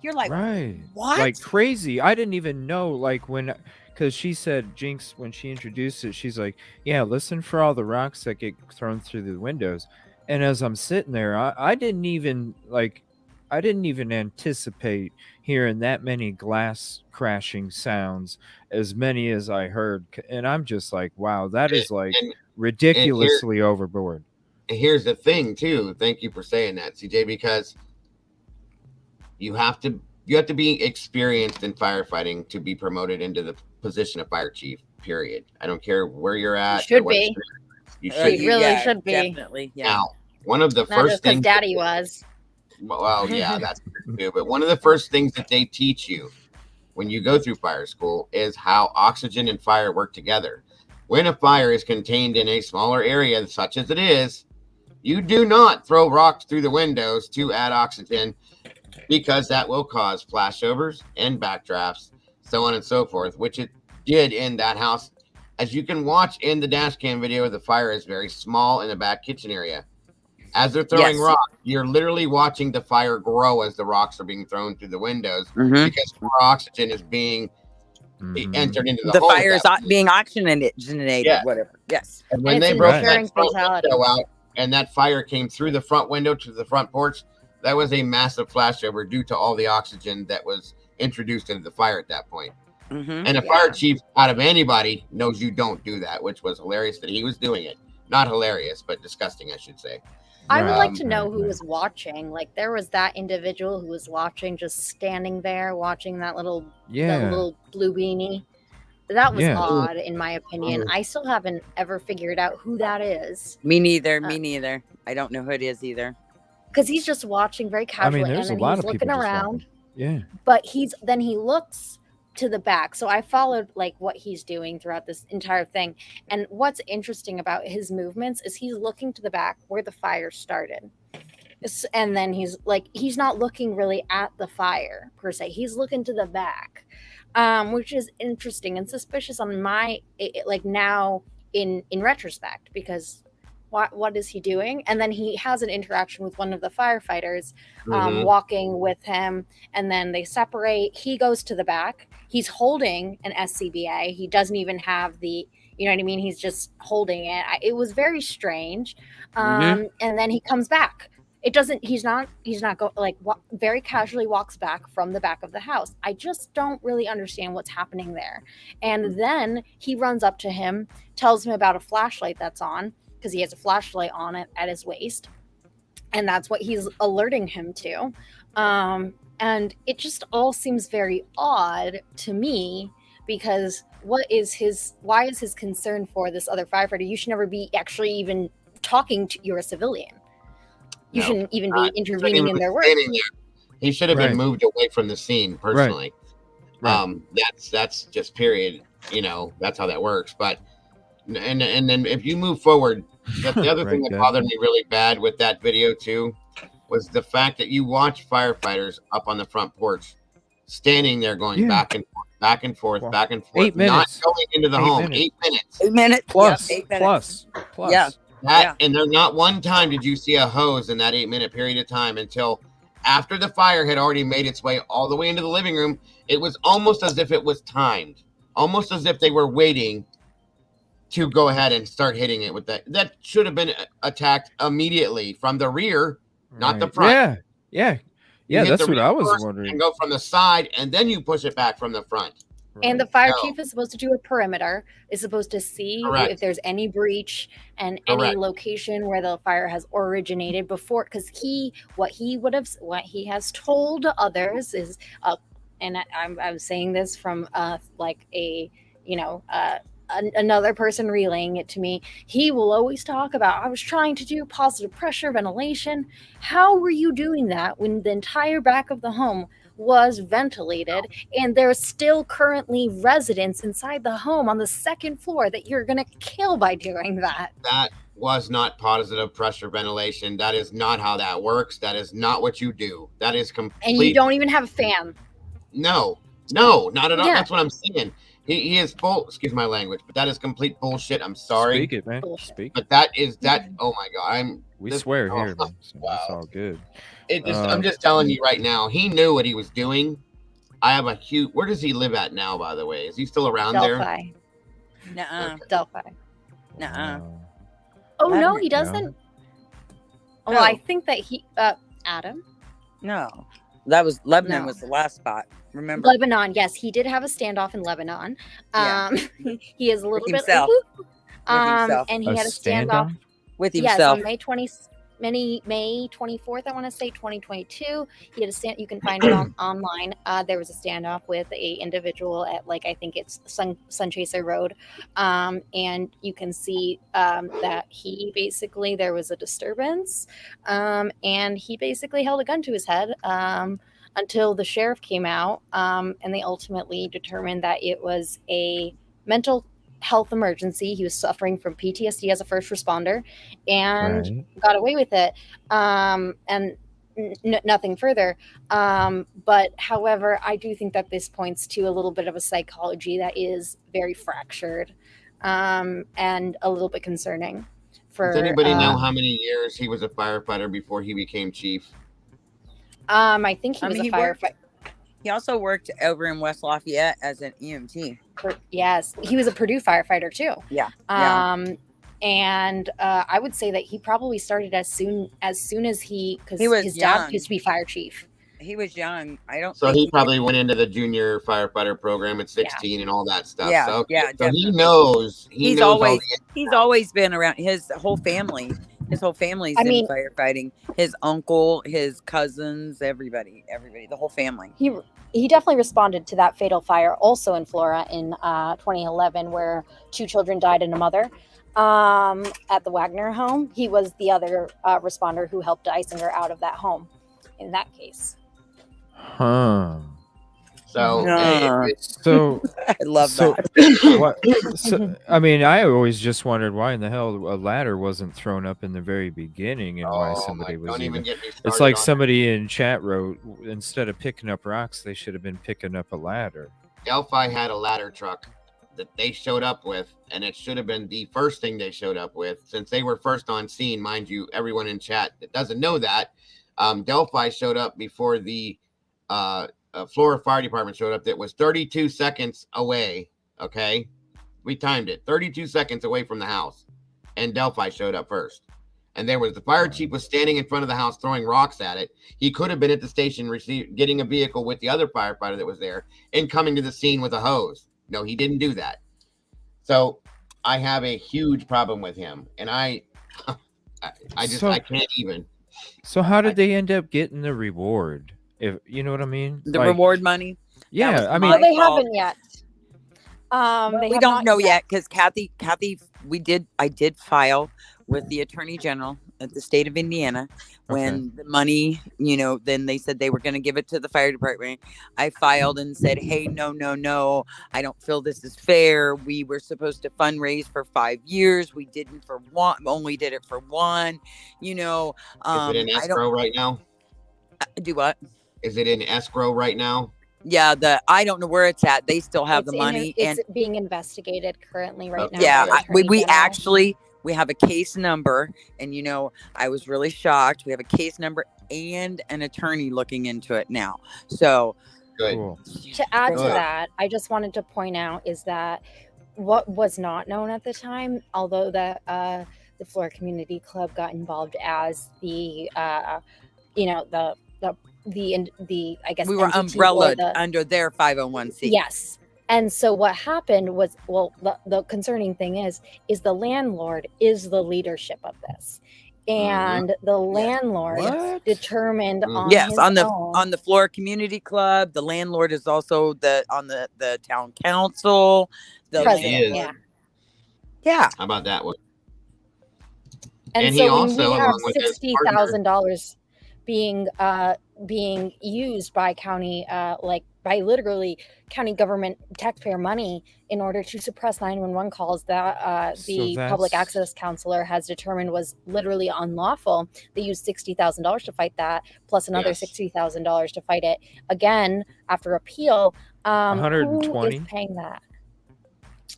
You're like, Right. what? Like crazy. I didn't even know, like, because she said, Jinx, when she introduced it, she's like, yeah, listen for all the rocks that get thrown through the windows. And as I'm sitting there, I didn't even anticipate hearing that many glass crashing sounds, as many as I heard. And I'm just like, wow, that is like and ridiculously overboard. And here's the thing too. Thank you for saying that, CJ, because you have to be experienced in firefighting to be promoted into the position of fire chief. Period. I don't care where you're at. should or what be. You should should be. really should be. Definitely. Yeah. Now, one of the Not first just because things. Daddy was. Well, yeah, that's true too. But one of the first things that they teach you when you go through fire school is how oxygen and fire work together. When a fire is contained in a smaller area, such as it is, you do not throw rocks through the windows to add oxygen, because that will cause flashovers and backdrafts, so on and so forth, which it did in that house. As you can watch in the dash cam video, the fire is very small in the back kitchen area. As they're throwing Yes. rocks, you're literally watching the fire grow as the rocks are being thrown through the windows, Mhm. because more oxygen is being Mhm. entered into the The home. fire is at that being oxygenated, Yeah. whatever. Yes. And when And they it's broke ensuring that front fatality. window out and that fire came through the front window to the front porch, that was a massive flashover due to all the oxygen that was introduced into the fire at that point. Mm-hmm. And a fire chief out of anybody knows you don't do that, which was hilarious that he was doing it. Not hilarious, but disgusting, I should say. I would like Right, to know right, who right. was watching. Like there was that individual who was watching, just standing there watching that little blue beanie. That was Yeah. odd, in my opinion. I still haven't ever figured out who that is, Me neither. I don't know who it is either. because he's just watching very I casually, mean, there's a and then lot he's of people looking just around. walking. Yeah. But he looks to the back. So I followed like what he's doing throughout this entire thing. And what's interesting about his movements is he's looking to the back where the fire started. And then he's not looking really at the fire per se. He's looking to the back, which is interesting and suspicious on now in retrospect, because what is he doing? And then he has an interaction with one of the firefighters, Mhm. walking with him, and then they separate. He goes to the back. He's holding an SCBA. He doesn't even have the, you know what I mean? He's just holding it. It was very strange. And then he comes back. He's not very casually walks back from the back of the house. I just don't really understand what's happening there. And then he runs up to him, tells him about a flashlight that's on, because he has a flashlight on it at his waist. And that's what he's alerting him to. And it just all seems very odd to me, because why is his concern for this other firefighter? You should never be actually even talking to, you're a civilian. You No. shouldn't even be intervening in their work. Standing there. He should have Right. been moved away from the scene personally. Right. That's just period. That's how that works. But and then if you move forward, the other thing Right, that Dad. bothered me really bad with that video too was the fact that you watch firefighters up on the front porch standing there going Yeah. back and forth back and forth, Wow. back and forth, 8 minutes. not going into the 8 home. minutes. 8 minutes. 8 minutes. Plus, Yep, 8 minutes. plus. Yeah. And there's not one time did you see a hose in that 8-minute period of time until after the fire had already made its way all the way into the living room. It was almost as if it was timed, almost as if they were waiting to go ahead and start hitting it with that. That should have been attacked immediately from the rear, not the Right. front. Yeah. You hit That's the what rear I was first wondering. and go from the side, and then you push it back from the front. And the Right. fire No. chief is supposed to do a perimeter, is supposed to see Correct. if there's any breach and any Correct. location where the fire has originated before. Because what he has told others is, and I'm saying this from like a another person relaying it to me. He will always talk about, I was trying to do positive pressure ventilation. How were you doing that when the entire back of the home was ventilated and there's still currently residents inside the home on the second floor that you're going to kill by doing that? That was not positive pressure ventilation. That is not how that works. That is not what you do. That is complete. And you don't even have a fan. No, not at all. Yeah. That's what I'm saying. He is full. Excuse my language, but that is complete bullshit. I'm sorry, Speak it, man. Bullshit. Speak it. but that is that. Oh my god, We this- swear oh, here, man. So wow. It's all good. I'm just telling you right now. He knew what he was doing. I have a huge. Where does he live at now? By the way, is he still around there? Delphi. Nuh-uh. Delphi. Nuh-uh. Oh, no, Lebanon. he doesn't. Well, No. I think that Adam. No. That was Lebanon No. was the last spot. Remember? Lebanon, yes, he did have a standoff in Lebanon. Yeah. He is a little bit himself. himself. and he had a standoff. standoff? With Yes, himself. on May 24th, I want to say 2022. He had a stand. You can find it online. There was a standoff with a individual at I think it's Sunchaser Road, and you can see that he basically there was a disturbance, and he basically held a gun to his head. Until the sheriff came out, and they ultimately determined that it was a mental health emergency. He was suffering from PTSD as a first responder and Right. got away with it. And nothing further. But however, I do think that this points to a little bit of a psychology that is very fractured, and a little bit concerning. Does anybody know how many years he was a firefighter before he became chief? I think he I was mean, a he worked- firefighter. He also worked over in West Lafayette as an EMT. Yes, he was a Purdue firefighter too. Yeah. And I would say that he probably started as soon as he, because He was his dad young. used to be fire chief. He was young. I don't So think he probably went into the junior firefighter program at 16 and all that stuff. Yeah, so, yeah, so he definitely. knows. He's knows always- all he's always been around his whole family. His whole family's I in mean- firefighting. His uncle, his cousins, everybody, the whole family. He definitely responded to that fatal fire also in Flora in 2011, where 2 children died and a mother at the Wagner home. He was the other responder who helped Eisinger out of that home in that case. Huh. So, Yeah. So I love So- that. what? So, I mean, I always just wondered why in the hell a ladder wasn't thrown up in the very beginning, and why somebody was don't even even. get me It's started like on somebody in chat wrote, instead of picking up rocks, they should have been picking up a ladder. that. Delphi had a ladder truck that they showed up with, and it should have been the first thing they showed up with, since they were first on scene. Mind you, everyone in chat that doesn't know that, Delphi showed up before the Flora Fire Department showed up. That was 32 seconds away. Okay, we timed it 32 seconds away from the house, and Delphi showed up first. And there was the fire chief was standing in front of the house throwing rocks at it. He could have been at the station getting a vehicle with the other firefighter that was there and coming to the scene with a hose. No, he didn't do that. So I have a huge problem with him, and I can't even. So how did they end up getting the reward? If you know what I mean? The Like, reward money. Yeah, was I mean, Well, they fault. haven't yet. They We have don't not know yet because Kathy, I did file with the Attorney General at the state of Indiana when the money, then they said they were going to give it to the fire department. I filed and said, hey, no, I don't feel this is fair. We were supposed to fundraise for 5 years. We didn't for one, only did it for one. Is it in I escrow right now? do what? Is it in escrow right now? Yeah, I don't know where it's at. They still have the It's money, it's and being investigated currently right now. yeah, by the Attorney we General. actually we have a case number, and I was really shocked. We have a case number and an attorney looking into it now. So Good. Cool. To add to Good. that, I just wanted to point out is that what was not known at the time, although the Flora Community Club got involved as the the I guess we were entity or umbrellaed the under their 501c. yes. And so what happened was, well, the concerning thing is the landlord is the leadership of this, and the landlord What? determined on Yes, his on own. the Flora Community Club, the landlord is also on the town council. The President, landlord, yeah. yeah. How about that one? And he so when also, we have along with his partner, $60,000 being used by county, by literally county government taxpayer money in order to suppress 911 calls that the public access counselor has determined was literally unlawful. They used $60,000 to fight that, plus another $60,000 to fight it again after appeal. Who 120? is paying that?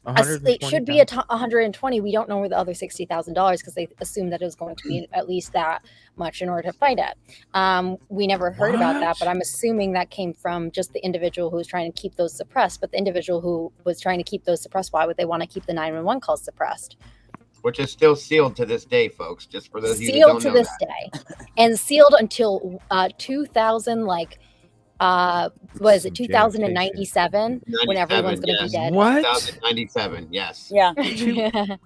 It 120,000? should be 120. We don't know where the other $60,000 because they assumed that it was going to be at least that much in order to fight it. We never heard about that, but I'm assuming that came from just the individual who was trying to keep those suppressed. But the individual who was trying to keep those suppressed, why would they want to keep the 911 calls suppressed? Which is still sealed to this day, folks. Just for those of you that Sealed don't to know this that. day, and sealed until 2000, was it 2097 when everyone's going to be dead? What? 2097, yes. Yeah.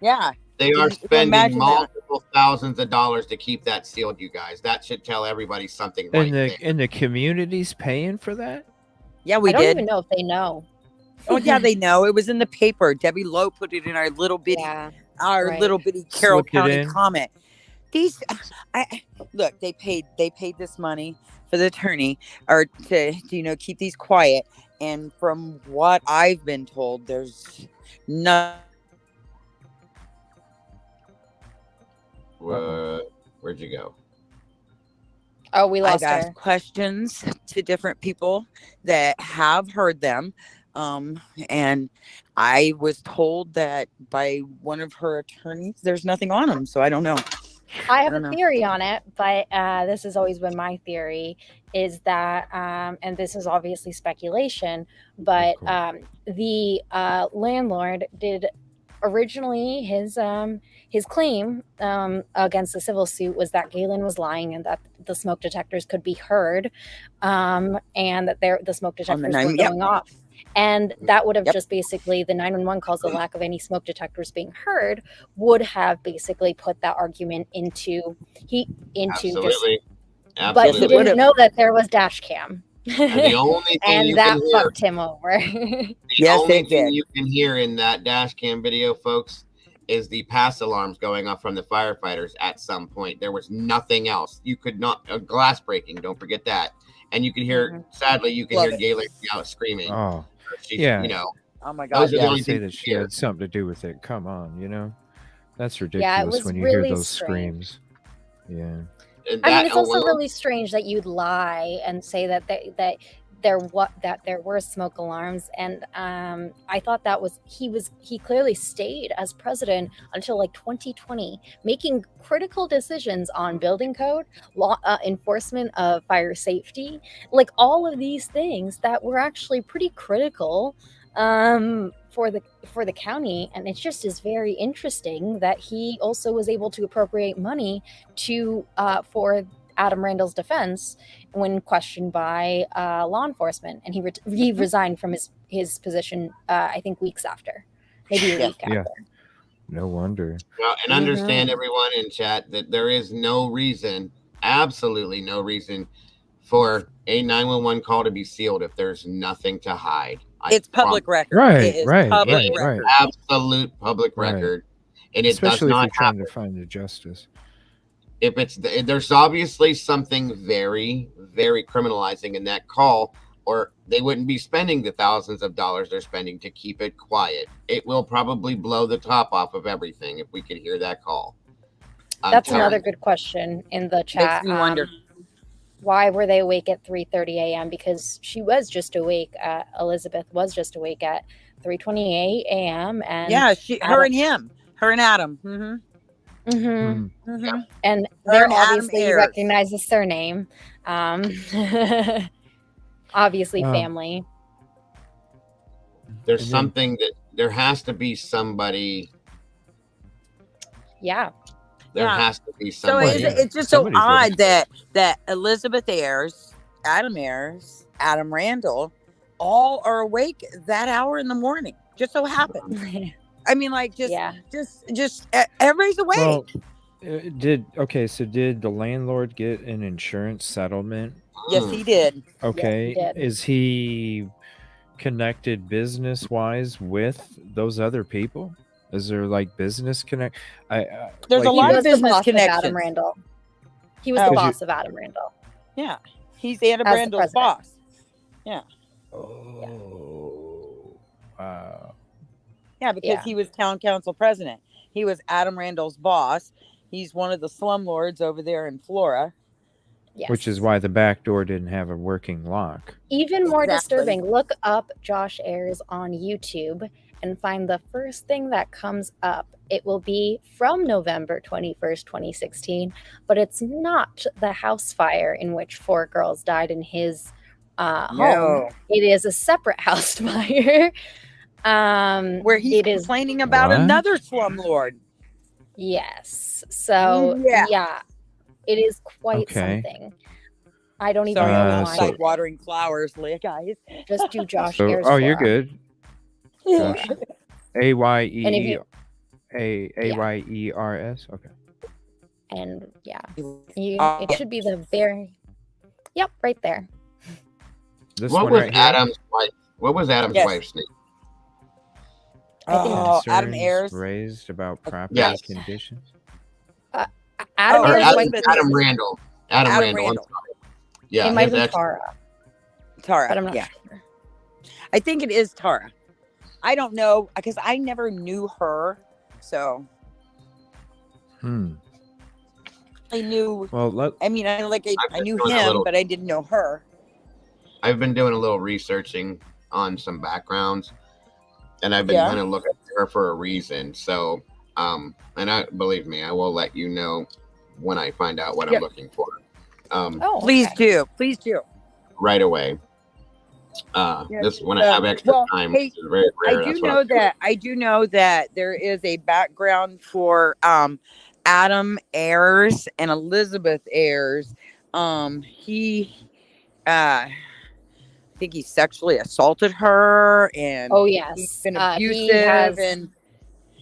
Yeah. They are Can you spending imagine that? multiple thousands of dollars to keep that sealed, you guys. That should tell everybody something right there. And the community's paying for that? Yeah, we I don't did. even know if they know. Oh yeah, they know. It was in the paper. Debbie Lowe put it in our little bitty, little bitty Carroll Slipped it County in. comment. Look, they paid this money for the attorney or to keep these quiet. And from what I've been told, there's no. Where'd you go? Oh, we lost I've her. asked questions to different people that have heard them. And I was told that by one of her attorneys, there's nothing on them. So I don't know. I have a theory on it, but this has always been my theory, is that, and this is obviously speculation, but the landlord did originally his claim against the civil suit was that Galen was lying and that the smoke detectors could be heard, and that the smoke detectors were going off. And that would have just basically, the 911 calls, the lack of any smoke detectors being heard, would have basically put that argument into Absolutely. But he didn't know that there was dash cam. And the only thing and that fucked him over. The only thing you can hear in that dash cam video, folks, is the pass alarms going off from the firefighters at some point. There was nothing else. You could not, glass breaking, don't forget that. And you can hear, sadly, you can hear Galen out screaming. Oh, she's, oh my God. Those are the only say things that she had something to do with it. Come on, that's ridiculous. Yeah, it was when you really hear those strange. screams. Yeah. I mean, it's also really strange that you'd lie and say that there were smoke alarms, and I thought that was he clearly stayed as president until like 2020, making critical decisions on building code, law enforcement of fire safety, like all of these things that were actually pretty critical for the county. And it just is very interesting that he also was able to appropriate money to for Adam Randall's defense when questioned by law enforcement, and he resigned from his position I think weeks after, maybe a week after. No wonder. Well, and understand, everyone in chat, that there is no reason, absolutely no reason, for a 911 call to be sealed if there's nothing to hide. It's public record. Right, it is right, public right, record. Absolute public record. And it especially does not if you're trying happen. to find the justice. If there's obviously something very, very criminalizing in that call, or they wouldn't be spending the thousands of dollars they're spending to keep it quiet. It will probably blow the top off of everything if we could hear that call. That's another good question in the chat. Makes me wonder. why were they awake at 3:30 a.m.? Because she was just awake. Elizabeth was just awake at 3:28 a.m. And Yeah, her Adam, and Adam. Mm-hmm. hmm Mm-hmm. and Her they're and Adam obviously, you Ayers. recognize the surname. Obviously, Oh. family. There's And then- something that there has to be somebody. Yeah. There Yeah. has to be So somebody. it's just so Somebody did odd it. that Elizabeth Ayers, Adam Randall, all are awake that hour in the morning. Just so happened. I mean, like, just everybody's awake. Well, did the landlord get an insurance settlement? Yes, he did. Okay. Yes, he did. Is he connected business wise with those other people? Is there like business connect? There's like a lot He of was the business boss of connections. Adam Randall. He was Oh. the 'Cause you- boss of Adam Randall. Yeah, he's Adam As the Randall's president. boss. Oh, wow. Yeah, because Yeah. he was town council president. He was Adam Randall's boss. He's one of the slumlords over there in Flora. Yes. Which is why the back door didn't have a working lock. Even more Exactly. disturbing, look up Josh Ayers on YouTube and find the first thing that comes up. It will be from November 21st, 2016, but it's not the house fire in which 4 girls died in his home. No. It is a separate house fire. Where he's it is complaining about What? another slumlord. yes. So Yeah. yeah, it is quite Okay. something. I don't even Sorry, know I why. was like watering flowers, guys. Just do Josh So, Ayers. you're Flora. good. Josh. AYE And if you- AYERS. Okay. And yeah, Uh, it should be the very. Yep, right there. This What one was right here. Adam's wife? What was Adam's Yes. wife's name? Oh, Adam Concerns Ayers. raised about property Yes. conditions. Adam Oh, Or Ayers' Adam, wife. Elizabeth Adam Ayers. Randall. Adam Adam Randall. I'm Randall. sorry. Yeah, It might his be ex- Tara, Tara. but I'm not yeah. sure. I think it is Tara. I don't know because I never knew her. So I knew. Well, I mean, I knew doing a him, little- but I didn't know her. I've been doing a little researching on some backgrounds, and I've been Yeah. kind of looking at her for a reason. So, and I believe me, I will let you know when I find out what Yep. I'm looking for. Oh, Please okay. do. Please do. Right away. Yeah, This when I have extra well, time, hey, which is very rare. I do that's what know I'm doing. that. I do know that there is a background for Adam Ayers and Elizabeth Ayers. He, I think he sexually assaulted her, and Oh he's yes, been he abusive, has. and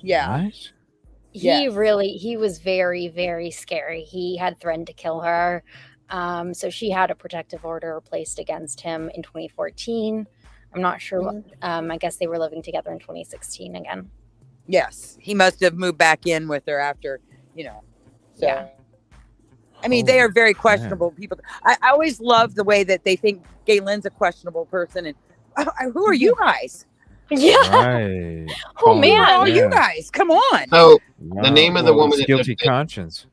yeah, what? He was very, very scary. He had threatened to kill her. So she had a protective order placed against him in 2014. I'm not sure. I guess they were living together in 2016 again. yes, he must have moved back in with her after, So, Yeah. I mean, they are Holy very crap. questionable people. I always love the way that they think Galen's a questionable person, and who are you guys? Yeah. Right. Oh, Who are all man. you guys? Come on. So Wow. name of the Well, woman it's that- guilty conscience.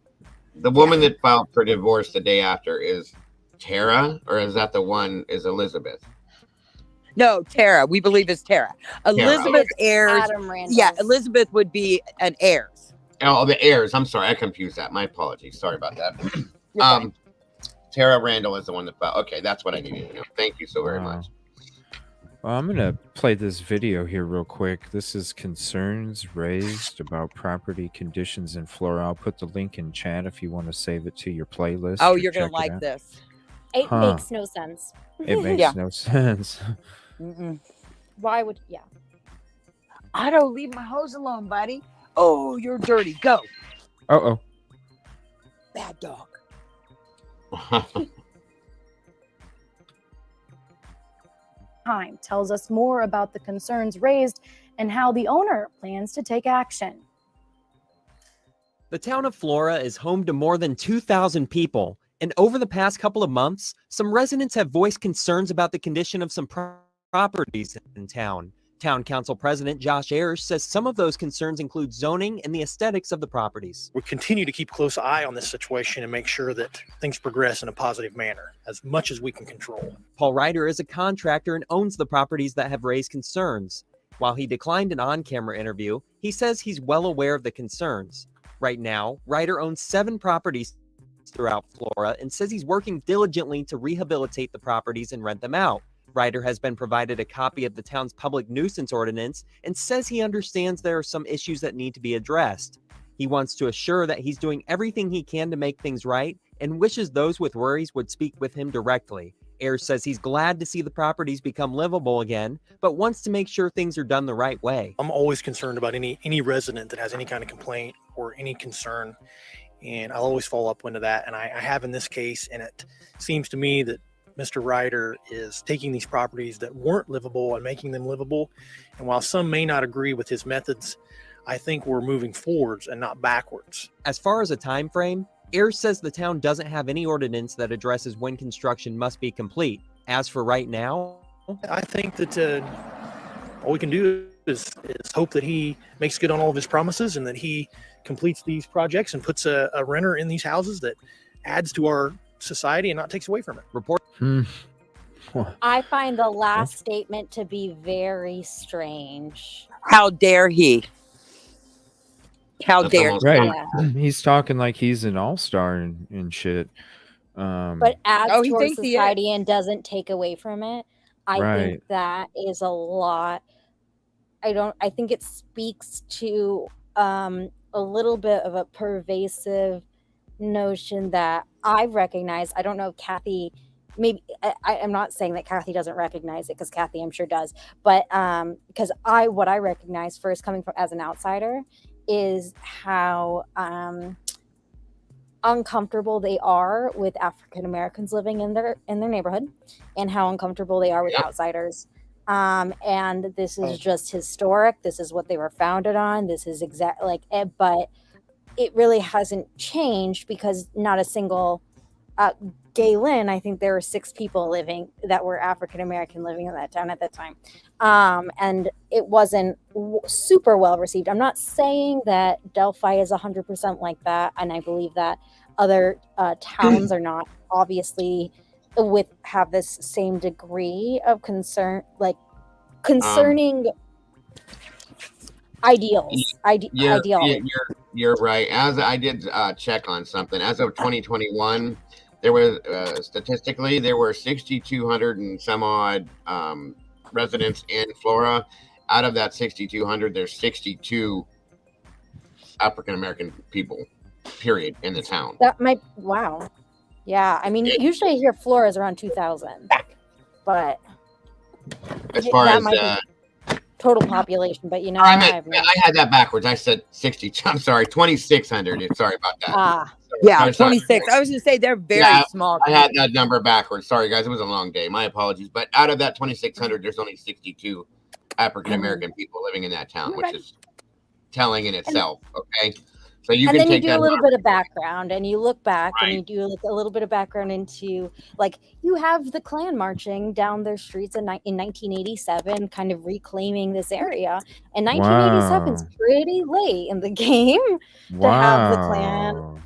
the woman that filed for divorce the day after is Tara, or is that the one is Elizabeth? No, Tara. We believe it's Tara. Elizabeth Ayers. Adam Randall. Yeah, Elizabeth would be an Ayers. Oh, the heirs. I'm sorry, I confused that. My apologies. Sorry about that. You're fine. Tara Randall is the one that filed. Okay, that's what I needed to know. Thank you so very Wow. much. Well, I'm going to play this video here real quick. This is concerns raised about property conditions in Flora. I'll put the link in chat if you want to save it to your playlist. Oh, or you're gonna check it like out. this. It Huh. makes no sense. It makes Yeah. no sense. Mm-mm. Why would? Yeah. Otto, leave my hose alone, buddy. Oh, you're dirty. Go, Uh-oh. bad dog. Time tells us more about the concerns raised and how the owner plans to take action. The town of Flora is home to more than 2,000 people, and over the past couple of months, some residents have voiced concerns about the condition of some properties in town. Town Council President Josh Ayers says some of those concerns include zoning and the aesthetics of the properties. We continue to keep a close eye on this situation and make sure that things progress in a positive manner as much as we can control. Paul Ryder is a contractor and owns the properties that have raised concerns. While he declined an on-camera interview, he says he's well aware of the concerns. Right now, Ryder owns 7 properties throughout Flora and says he's working diligently to rehabilitate the properties and rent them out. Ryder has been provided a copy of the town's public nuisance ordinance and says he understands there are some issues that need to be addressed. He wants to assure that he's doing everything he can to make things right and wishes those with worries would speak with him directly. Ayers says he's glad to see the properties become livable again, but wants to make sure things are done the right way. I'm always concerned about any resident that has any kind of complaint or any concern, and I'll always follow up into that. And I have in this case, and it seems to me that Mr. Ryder is taking these properties that weren't livable and making them livable. And while some may not agree with his methods, I think we're moving forwards and not backwards. As far as a time frame, Ayers says the town doesn't have any ordinance that addresses when construction must be complete. As for right now, I think that all we can do is hope that he makes good on all of his promises and that he completes these projects and puts a renter in these houses that adds to our society and not takes away from it. report I find the last statement to be very strange. How dare he? How That's dare almost- he? Right. Yeah. He's talking like he's an all-star and shit. But adds Oh, he to our thinks he is. society and doesn't take away from it. I Right. think that is a lot. I think it speaks to a little bit of a pervasive notion that I recognize. I don't know if Kathy, maybe I'm not saying that Kathy doesn't recognize it, because Kathy I'm sure does, but because what I recognize first coming from as an outsider is how uncomfortable they are with African Americans living in their neighborhood, and how uncomfortable they are with Yep. outsiders. And this is just historic. This is what they were founded on. This is but it really hasn't changed, because not a single Galen, I think there were 6 people living that were African American living in that town at that time. And it wasn't super well received. I'm not saying that Delphi is 100% like that. And I believe that other towns are not obviously have this same degree of concern, like concerning ideals. You're right. As I did check on something, as of 2021, there was statistically there were 6,200 and some odd residents in Flora. Out of that 6,200, there's 62 African American people, period, in the town. That might, wow. Yeah. I mean, usually I hear Flora is around 2,000, but As far that as might be total population, but I have no. had that backwards. I said 60. I'm sorry, 2,600. Sorry about that. Yeah, I'm sorry. 26. I was going to say they're very Yeah, small. I had that number backwards. Sorry, guys. It was a long day. My apologies. But out of that 2,600, there's only 62 African American people living in that town, which is telling in itself. Okay. So you And can then you take do that. a little bit of background, and you look back and Right. you do like a little bit of background into, like, you have the Klan marching down their streets in 1987, kind of reclaiming this area. And 1987 is Wow. pretty late in the game to have the Klan Wow.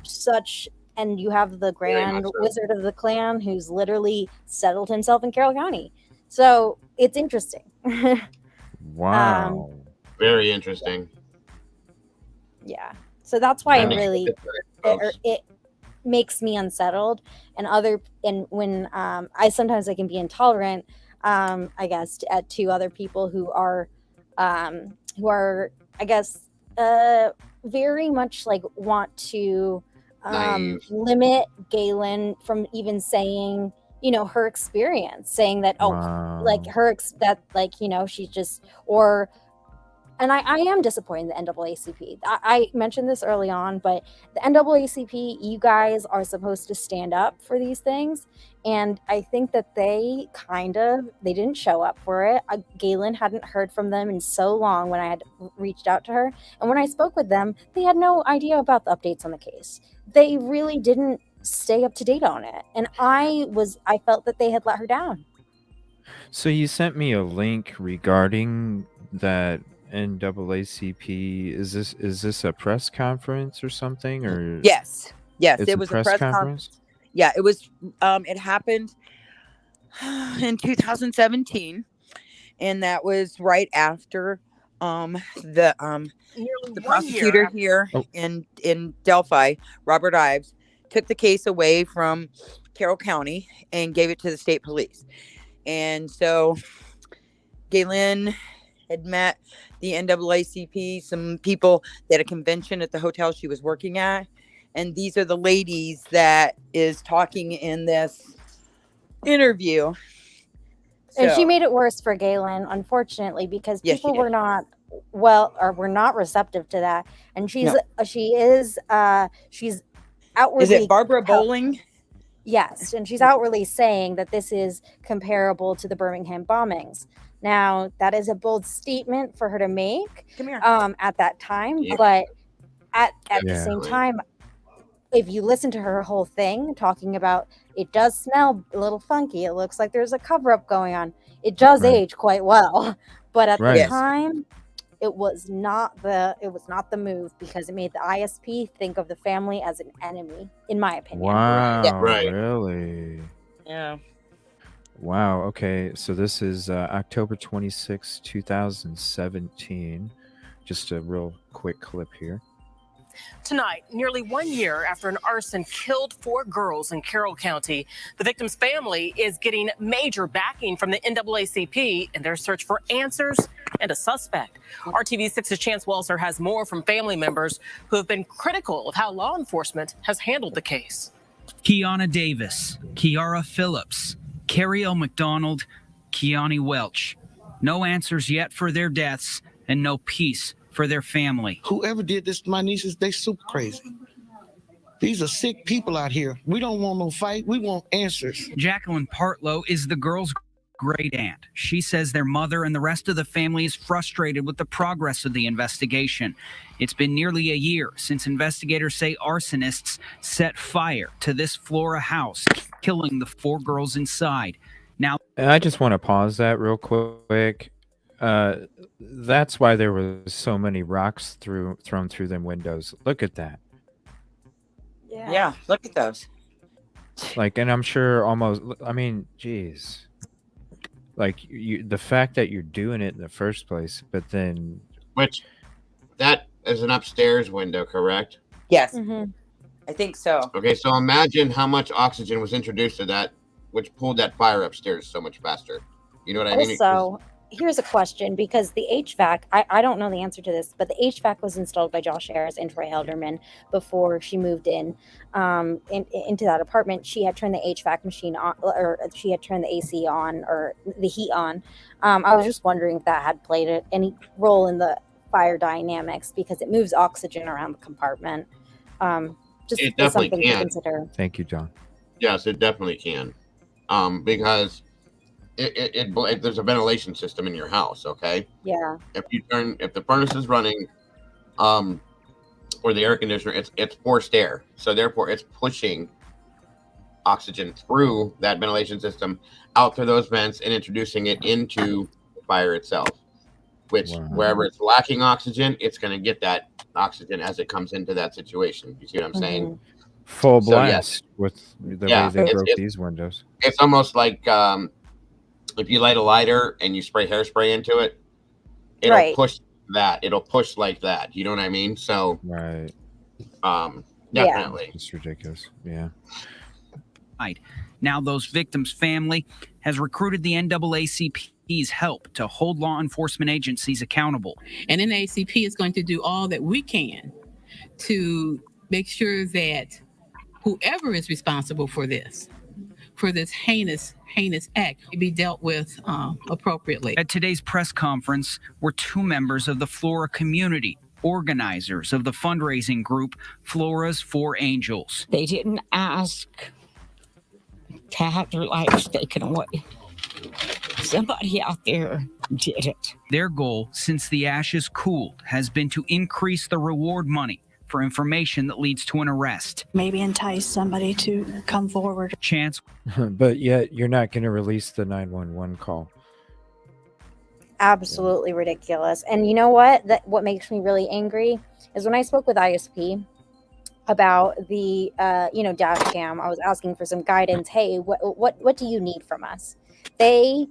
and you have the Very Grand much so. Wizard of the Klan who's literally settled himself in Carroll County. So it's interesting. Wow. Very interesting. Yeah. So that's why I I'm think really it's very close. it makes me unsettled, and when I sometimes I can be intolerant, I guess, to other people who are I guess very much like want to Naive. limit Galen from even saying, her experience, saying that like Wow. she's just, or, and I am disappointed in the NAACP. I mentioned this early on, but the NAACP, you guys are supposed to stand up for these things. And I think that they didn't show up for it. Galen hadn't heard from them in so long when I had reached out to her. And when I spoke with them, they had no idea about the updates on the case. They really didn't stay up to date on it. And I felt that they had let her down. So you sent me a link regarding that NAACP, is this a press conference or something, or Yes, it's it a was a press press conference? conference. Yeah, it was. It happened in 2017, and that was right after the Nearly the 1 year prosecutor after here Oh. in Delphi, Robert Ives, took the case away from Carroll County and gave it to the state police. And so Galen had met the NAACP, some people at a convention at the hotel she was working at. And these are the ladies that is talking in this interview. And she So, made it worse for Galen, unfortunately, because yes, she people were did. not were not receptive to that. And she's No. she's outwardly Is it Barbara Bowling? Yes, and she's outwardly saying that this is comparable to the Birmingham bombings. Now, that is a bold statement for her to make Come here. at that time, Yeah. but at the Yeah. same time, if you listen to her whole thing talking about it does smell a little funky, it looks like there's a cover up going on. It does Right. age quite well, but at Right. the Yes. time, it was not the move because it made the ISP think of the family as an enemy, in my opinion. Wow, Right. really? Yeah. Wow. Okay, so this is October 26, 2017. Just a real quick clip here. Tonight, nearly 1 year after an arson killed 4 girls in Carroll County, the victim's family is getting major backing from the NAACP in their search for answers and a suspect. RTV6's Chance Walser has more from family members who have been critical of how law enforcement has handled the case. Kiana Davis, Kiara Phillips, Carrie L. McDonald, Kiani Welch. No answers yet for their deaths and no peace for their family. Whoever did this to my nieces, they super crazy. These are sick people out here. We don't want no fight. We want answers. Jacqueline Partlow is the girls' great aunt. She says their mother and the rest of the family is frustrated with the progress of the investigation. It's been nearly a year since investigators say arsonists set fire to this Flora house, killing the 4 girls inside. Now, And I just want to pause that real quick. That's why there was so many rocks thrown through them windows. Look at that. Yeah. Look at those. Like, and I'm sure almost. I mean, geez. Like the fact that you're doing it in the first place, but then Which that is an upstairs window, correct? Yes, Mhm. I think so. Okay, so imagine how much oxygen was introduced to that, which pulled that fire upstairs so much faster. You know what I mean? Also, here's a question because the HVAC, I don't know the answer to this, but the HVAC was installed by Josh Ayers and Troy Helderman before she moved into that apartment. She had turned the HVAC machine on, or she had turned the AC on, or the heat on. I was just wondering if that had played any role in the fire dynamics because it moves oxygen around the compartment. Just It as definitely something to can. consider. thank you, John. Yes, it definitely can. Because there's a ventilation system in your house. Okay, Yeah. if the furnace is running, or the air conditioner, it's forced air, so therefore it's pushing oxygen through that ventilation system out through those vents and introducing it into the fire itself. Which Wow. wherever it's lacking oxygen, it's going to get that oxygen as it comes into that situation. You see what I'm saying? Mhm. Full So, yeah. blast with the Yeah, way they it's- broke it's- these windows. It's almost like if you light a lighter and you spray hairspray into it, it'll Right. push that. It'll push like that. You know what I mean? So, Right. definitely. It's ridiculous. Yeah. now those victims' family has recruited the NAACP's help to hold law enforcement agencies accountable. And NAACP is going to do all that we can to make sure that whoever is responsible for this heinous act be dealt with appropriately. At today's press conference were 2 members of the Flora community, organizers of the fundraising group Flora's 4 Angels. They didn't ask to have their lives taken away. Somebody out there did it. Their goal, since the ashes cooled, has been to increase the reward money for information that leads to an arrest. Maybe entice somebody to come forward. Chance But yet you're not going to release the 911 call. absolutely ridiculous. And you know what? What makes me really angry is when I spoke with ISP about the dash cam. I was asking for some guidance. Hey, what do you need from us? They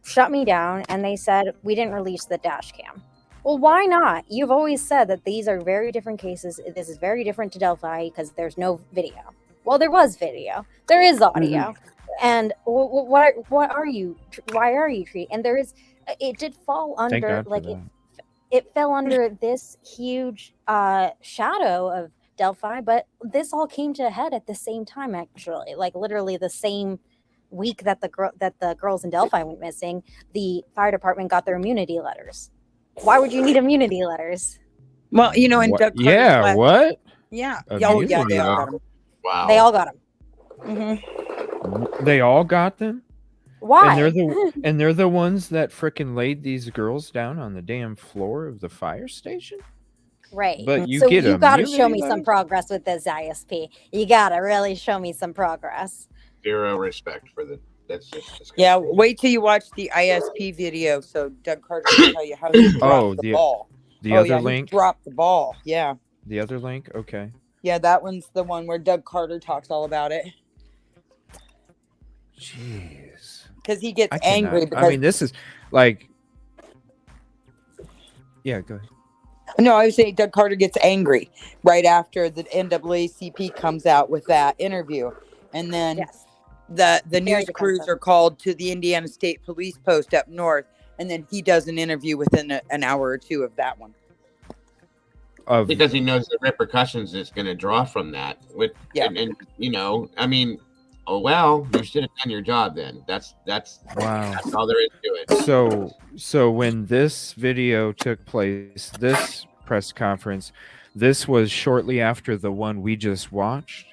shut me down and they said we didn't release the dash cam. Well, why not? You've always said that these are very different cases. This is very different to Delphi because there's no video. Well, there was video. There is audio. And what are you? Why are you treating? And there is. It did fall Thank under God for that. it fell under this huge shadow of Delphi, but this all came to a head at the same time. Actually, like literally the same week that the girls in Delphi went missing, the fire department got their immunity letters. Why would you need immunity letters? Well, you know, in What? Doug Carter's Yeah, last- what? Yeah. Immunity Yeah, they all letter. got them. Wow. They all got them. They all got them? Why? And they're the ones that frickin' laid these girls down on the damn floor of the fire station? Right. But you so get you got to show immunity me some letters? progress with this ISP. You got to really show me some progress. Zero respect for the. That's just disgusting. Yeah, wait till you watch the ISP video so Doug Carter can tell you how he dropped the ball. The Oh, other yeah, link? he dropped the ball. Yeah. The other link? Okay. Yeah, that one's the one where Doug Carter talks all about it. Jeez. Because he gets I angry cannot. because I mean, this is like. Yeah, go ahead. no, I was saying Doug Carter gets angry right after the NAACP comes out with that interview. And then the news crews are called to the Indiana State Police post up north. And then he does an interview within an hour or two of that one. Because he knows the repercussions it's going to draw from that. And you know, I mean, oh well, you should have done your job then. That's Wow. That's all there is to it. So when this video took place, this press conference, this was shortly after the one we just watched.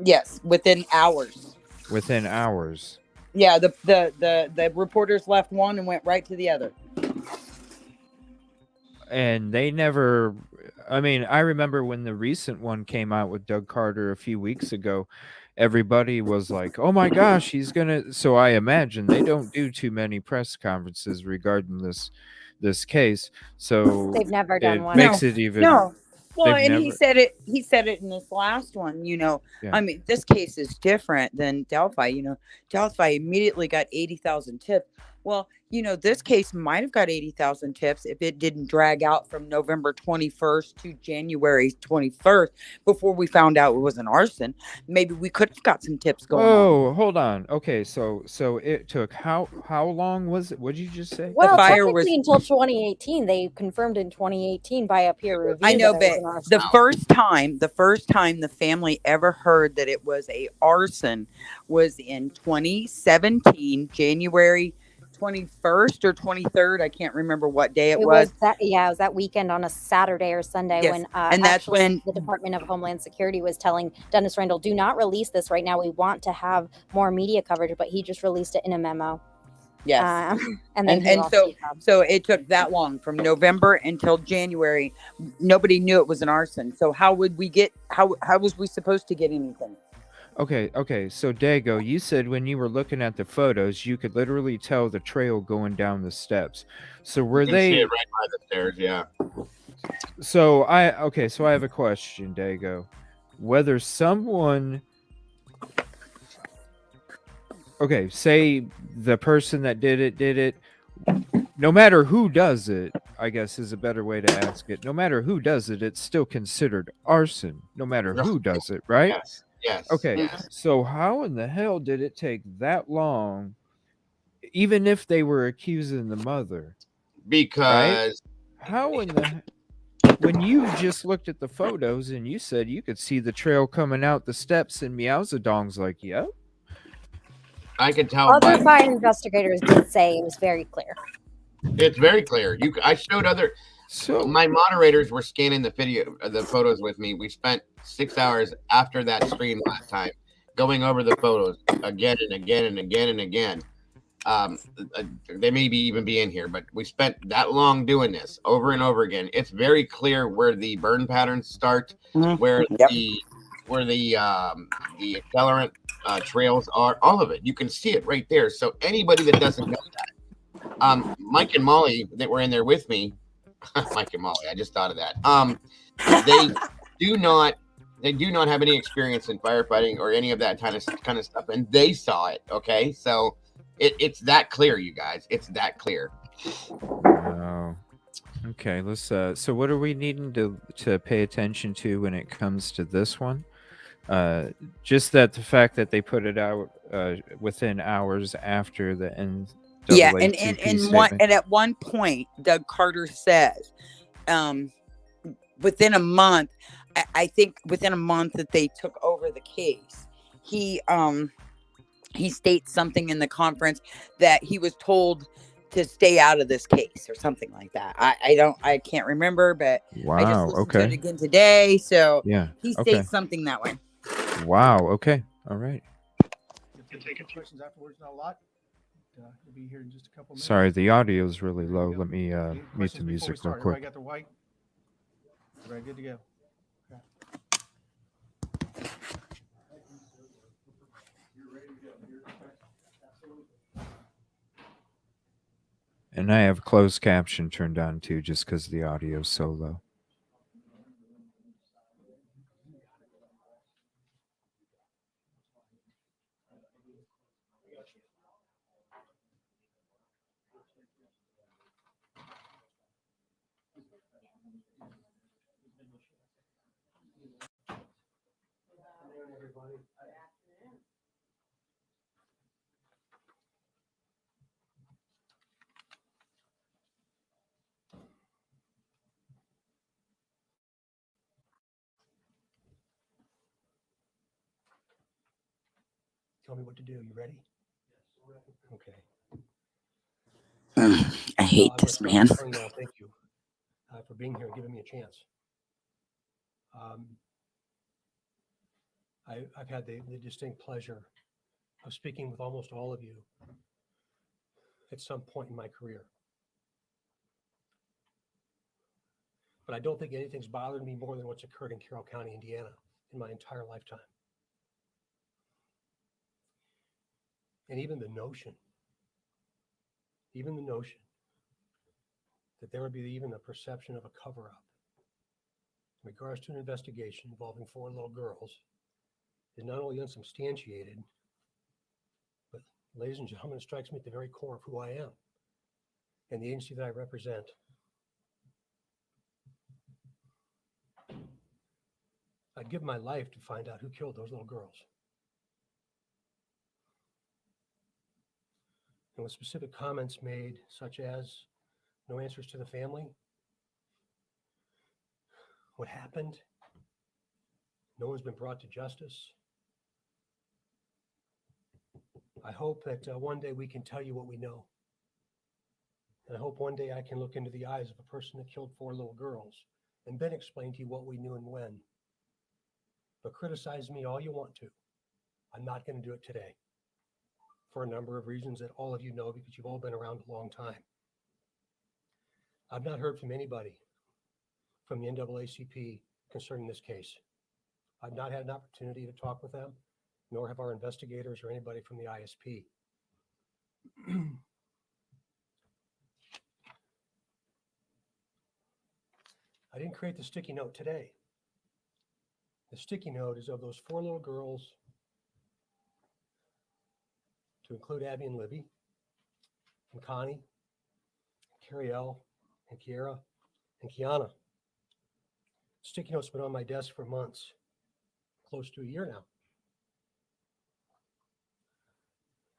Yes, within hours. Within hours. Yeah, the reporters left one and went right to the other. And they never. I mean, I remember when the recent one came out with Doug Carter a few weeks ago, everybody was like, oh my gosh, he's gonna. So I imagine they don't do too many press conferences regarding this case. So They've never done one. Makes it even. No. Well, and never, he said it in this last one, you know. Yeah. I mean, this case is different than Delphi, you know. Delphi immediately got 80,000 tips. Well, you know, this case might have got 80,000 tips if it didn't drag out from November 21st to January 21st before we found out it was an arson. Maybe we could have got some tips going on. Oh, hold on. Okay, so it took how long was it? What did you just say? Well, fire technically until 2018, they confirmed in 2018 by a peer review. I know, that but it was an arson. the first time the family ever heard that it was a arson was in 2017, January 21st or 23rd. I can't remember what day it was. It was that weekend on a Saturday or Sunday. Yes, when and that's actually when the Department of Homeland Security was telling Dennis Randall, do not release this right now. We want to have more media coverage, but he just released it in a memo. Yes. And then so it took that long from November until January. Nobody knew it was an arson. So how was we supposed to get anything? Okay. So Dago, you said when you were looking at the photos, you could literally tell the trail going down the steps. So were You can they? see it right by the stairs? Yeah. So I have a question, Dago. Whether someone, say the person that did it, no matter who does it, I guess is a better way to ask it. No matter who does it, it's still considered arson, no matter who does it, right? Yes. Okay. Yes. So how in the hell did it take that long, even if they were accusing the mother? Because how in the when you just looked at the photos and you said you could see the trail coming out the steps, and Meowsadong's like, yep. I could tell. Other fire investigators did say it was very clear. It's very clear. I showed other. So my moderators were scanning the photos with me. We spent 6 hours after that stream last time going over the photos again and again and again and again. They may even be in here, but we spent that long doing this over and over again. It's very clear where the burn patterns start, where the accelerant trails are, all of it. You can see it right there. So anybody that doesn't know that Mike and Molly that were in there with me, Mike and Molly, I just thought of that. They do not have any experience in firefighting or any of that kind of stuff, and they saw it. Okay, so it's that clear, you guys. It's that clear. Wow. Okay, let's so what are we needing to pay attention to when it comes to this one? Just that the fact that they put it out within hours after the NAACP Yeah, statement. and at one point, Doug Carter says, within a month, I think within a month that they took over the case, he states something in the conference that he was told to stay out of this case or something like that. I can't remember, but I just Wow. listened to it Okay. again today. So Yeah. he Okay. states something that way. Wow. Okay. All right. You can take questions afterwards, not a lot. We'll be here in just a couple minutes. Sorry, the audio is really low. Let me Any mute questions the before we music real start? Everybody quick. got their white? Everybody good to go? Okay. You're ready to go. Absolutely. And I have closed caption turned on too, just because the audio is so low. Tell me what to do. You ready? Okay. I hate this man. Thank you for being here and giving me a chance. I've had the distinct pleasure of speaking with almost all of you at some point in my career. But I don't think anything's bothered me more than what's occurred in Carroll County, Indiana in my entire lifetime. And even the notion that there would be even a perception of a cover-up in regards to an investigation involving 4 little girls is not only unsubstantiated, but, ladies and gentlemen, it strikes me at the very core of who I am and the agency that I represent. I'd give my life to find out who killed those little girls. And with specific comments made, such as no answers to the family, what happened, no one's been brought to justice. I hope that one day we can tell you what we know. And I hope one day I can look into the eyes of a person that killed 4 little girls and then explain to you what we knew and when. But criticize me all you want to. I'm not going to do it today for a number of reasons that all of you know because you've all been around a long time. I've not heard from anybody from the NAACP concerning this case. I've not had an opportunity to talk with them, nor have our investigators or anybody from the ISP. I didn't create the sticky note today. The sticky note is of those 4 little girls, to include Abby and Libby, and Connie, Carrie L, and Kiera, and Kiana. Sticky note's been on my desk for months, close to a year now.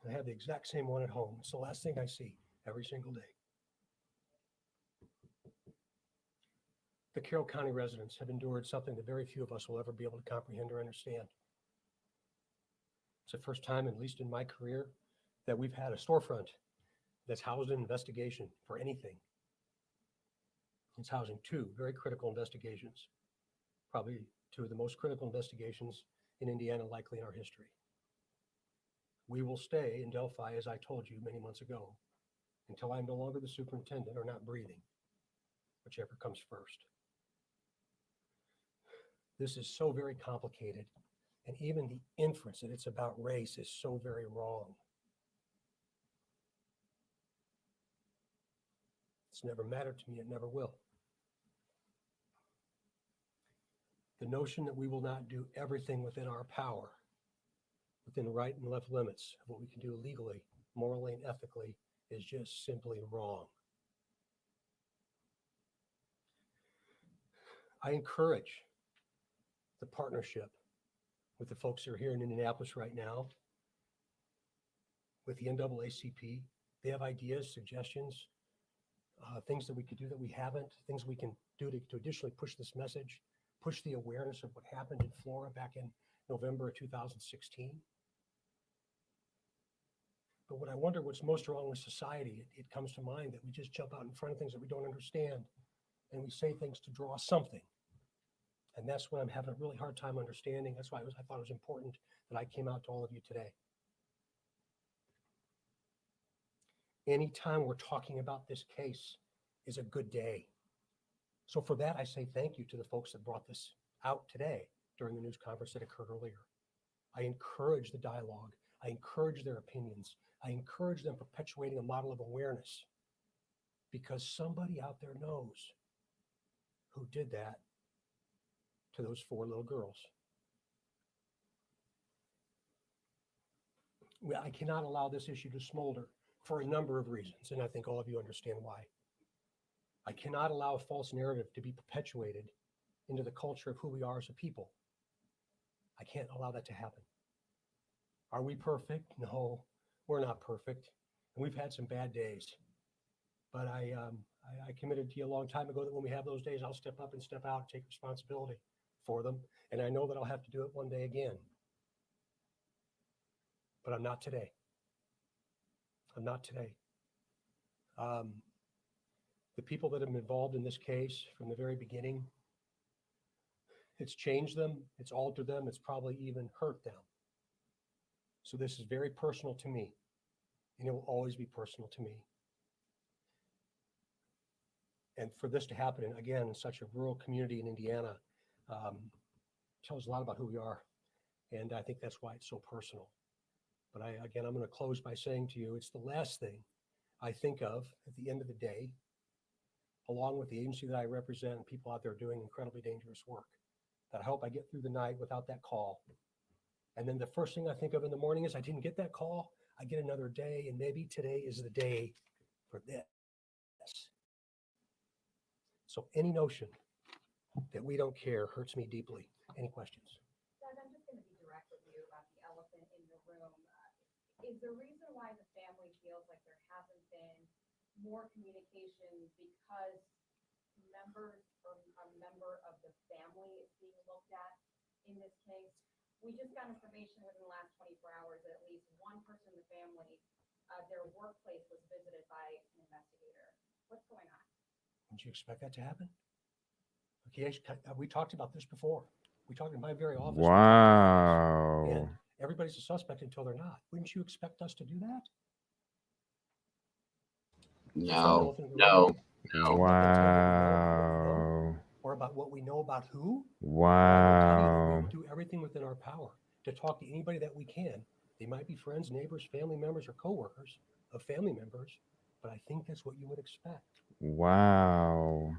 I have the exact same one at home. It's the last thing I see every single day. The Carroll County residents have endured something that very few of us will ever be able to comprehend or understand. It's the first time, at least in my career, that we've had a storefront that's housed an investigation for anything. It's housing 2 very critical investigations, probably 2 of the most critical investigations in Indiana likely in our history. We will stay in Delphi, as I told you many months ago, until I'm no longer the superintendent or not breathing, whichever comes first. This is so very complicated, and even the inference that it's about race is so very wrong. It's never mattered to me. It never will. The notion that we will not do everything within our power, within right and left limits of what we can do legally, morally, and ethically is just simply wrong. I encourage the partnership with the folks that are here in Indianapolis right now, with the NAACP. They have ideas, suggestions, things that we could do that we haven't, things we can do to additionally push this message, push the awareness of what happened in Flora back in November of 2016. But when I wonder what's most wrong with society, it comes to mind that we just jump out in front of things that we don't understand, and we say things to draw something. And that's what I'm having a really hard time understanding. That's why I thought it was important that I came out to all of you today. Anytime we're talking about this case is a good day. So for that, I say thank you to the folks that brought this out today during the news conference that occurred earlier. I encourage the dialogue. I encourage their opinions. I encourage them perpetuating a model of awareness, because somebody out there knows who did that to those 4 little girls. I cannot allow this issue to smolder for a number of reasons, and I think all of you understand why. I cannot allow a false narrative to be perpetuated into the culture of who we are as a people. I can't allow that to happen. Are we perfect? No, we're not perfect. And we've had some bad days. But I committed to you a long time ago that when we have those days, I'll step up and step out and take responsibility for them. And I know that I'll have to do it one day again. But I'm not today. I'm not today. The people that have been involved in this case from the very beginning, it's changed them, it's altered them, it's probably even hurt them. So this is very personal to me, and it will always be personal to me. And for this to happen, again, in such a rural community in Indiana, tells a lot about who we are. And I think that's why it's so personal. But I'm going to close by saying to you, it's the last thing I think of at the end of the day, along with the agency that I represent and people out there doing incredibly dangerous work, that I hope I get through the night without that call. And then the first thing I think of in the morning is I didn't get that call. I get another day, and maybe today is the day for this. So any notion that we don't care hurts me deeply. Any questions? Doug, I'm just going to be direct with you about the elephant in the room. Is the reason why the family feels like there hasn't been more communication because a member of the family is being looked at in this case? We just got information within the last 24 hours that at least one person in the family, their workplace was visited by an investigator. What's going on? Did you expect that to happen? Okay, we talked about this before. We talked in my very office. Wow. And everybody's a suspect until they're not. Wouldn't you expect us to do that? No. Wow. Or about what we know about who? Wow. We will do everything within our power to talk to anybody that we can. They might be friends, neighbors, family members, or coworkers of family members, but I think that's what you would expect. Wow.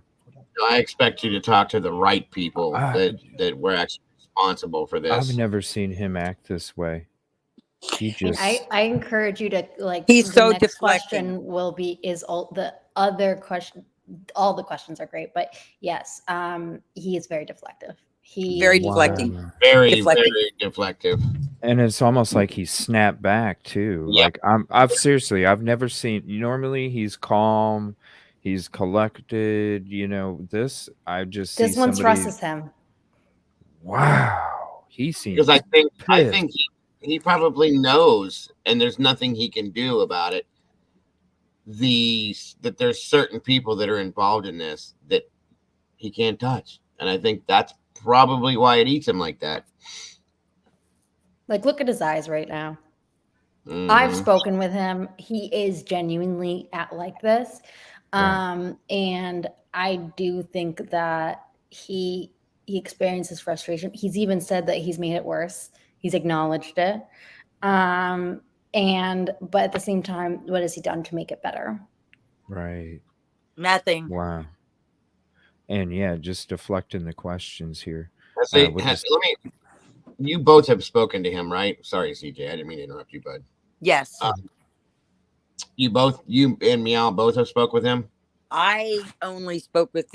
I expect you to talk to the right people that were actually responsible for this. I've never seen him act this way. He just. I encourage you to He's the so next deflecting. question will be the other question. All the questions are great, but yes, he is very deflective. Very deflecting. Very deflective. And it's almost like he snapped back too. Yep. Like I've never seen. Normally he's calm, he's collected. This I just see this one somebody. stresses him. Wow, he seems. Because I pissed. think he probably knows, and there's nothing he can do about it. That there's certain people that are involved in this that he can't touch, and I think that's probably why it eats him like that. Like, look at his eyes right now. Mm-hmm. I've spoken with him. He is genuinely like this. Right. And I do think that he experiences frustration. He's even said that he's made it worse. He's acknowledged it. But at the same time, what has he done to make it better? Right. Nothing. Wow. And yeah, just deflecting the questions here. Let's Uh, see. we'll Let just me. You both have spoken to him, right? Sorry, CJ. I didn't mean to interrupt you, bud. Yes. You and Meow both have spoke with him. I've only spoke with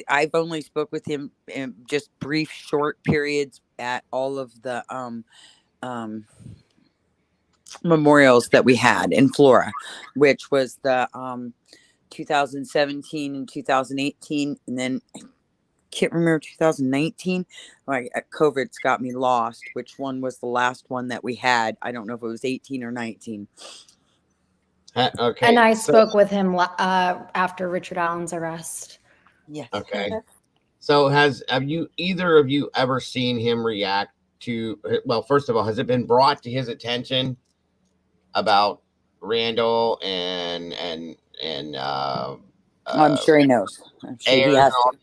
him in just brief short periods at all of the um memorials that we had in Flora, which was the 2017 and 2018, and then I can't remember 2019. Like COVID's got me lost. Which one was the last one that we had? I don't know if it was 18 or 19. Okay. And I spoke with him after Richard Allen's arrest. Yes. Okay. So have either of you ever seen him react to? Well, first of all, has it been brought to his attention about Randall and I'm sure he knows. I'm sure he has to.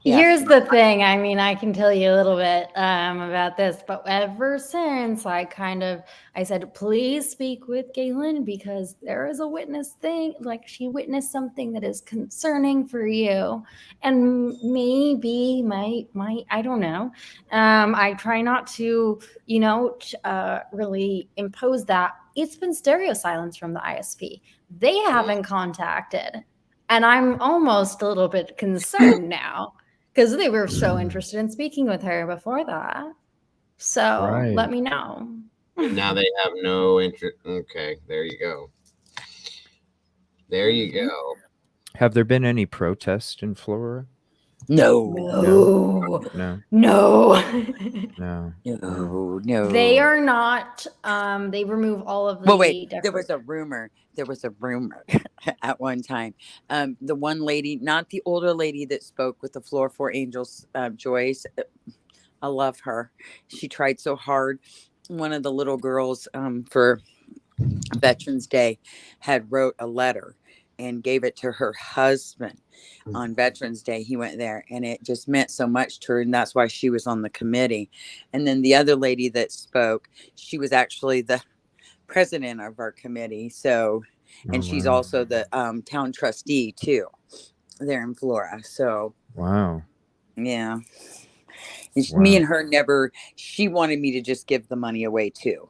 Here's the thing. I mean, I can tell you a little bit about this, but ever since I said, please speak with Galen because there is a witness thing, like she witnessed something that is concerning for you. And maybe I don't know. I try not to, really impose that. It's been stereo silence from the ISP. They haven't contacted. And I'm almost a little bit concerned now. Because they were so interested in speaking with her before that. So let me know. Now they have no interest. Okay, there you go. There you go. have there been any protests in Flora? No. No. No. They are not. They remove all of the. Well, wait. There was a rumor at one time. The one lady, not the older lady that spoke with the Floor 4 Angels, Joyce. I love her. She tried so hard. One of the little girls for Veterans Day had wrote a letter and gave it to her husband on Veterans Day. He went there and it just meant so much to her. And that's why she was on the committee. And then the other lady that spoke, she was actually the president of our committee. So, and she's also the town trustee too, there in Flora. So, wow. Yeah. Me and her never, she wanted me to just give the money away too.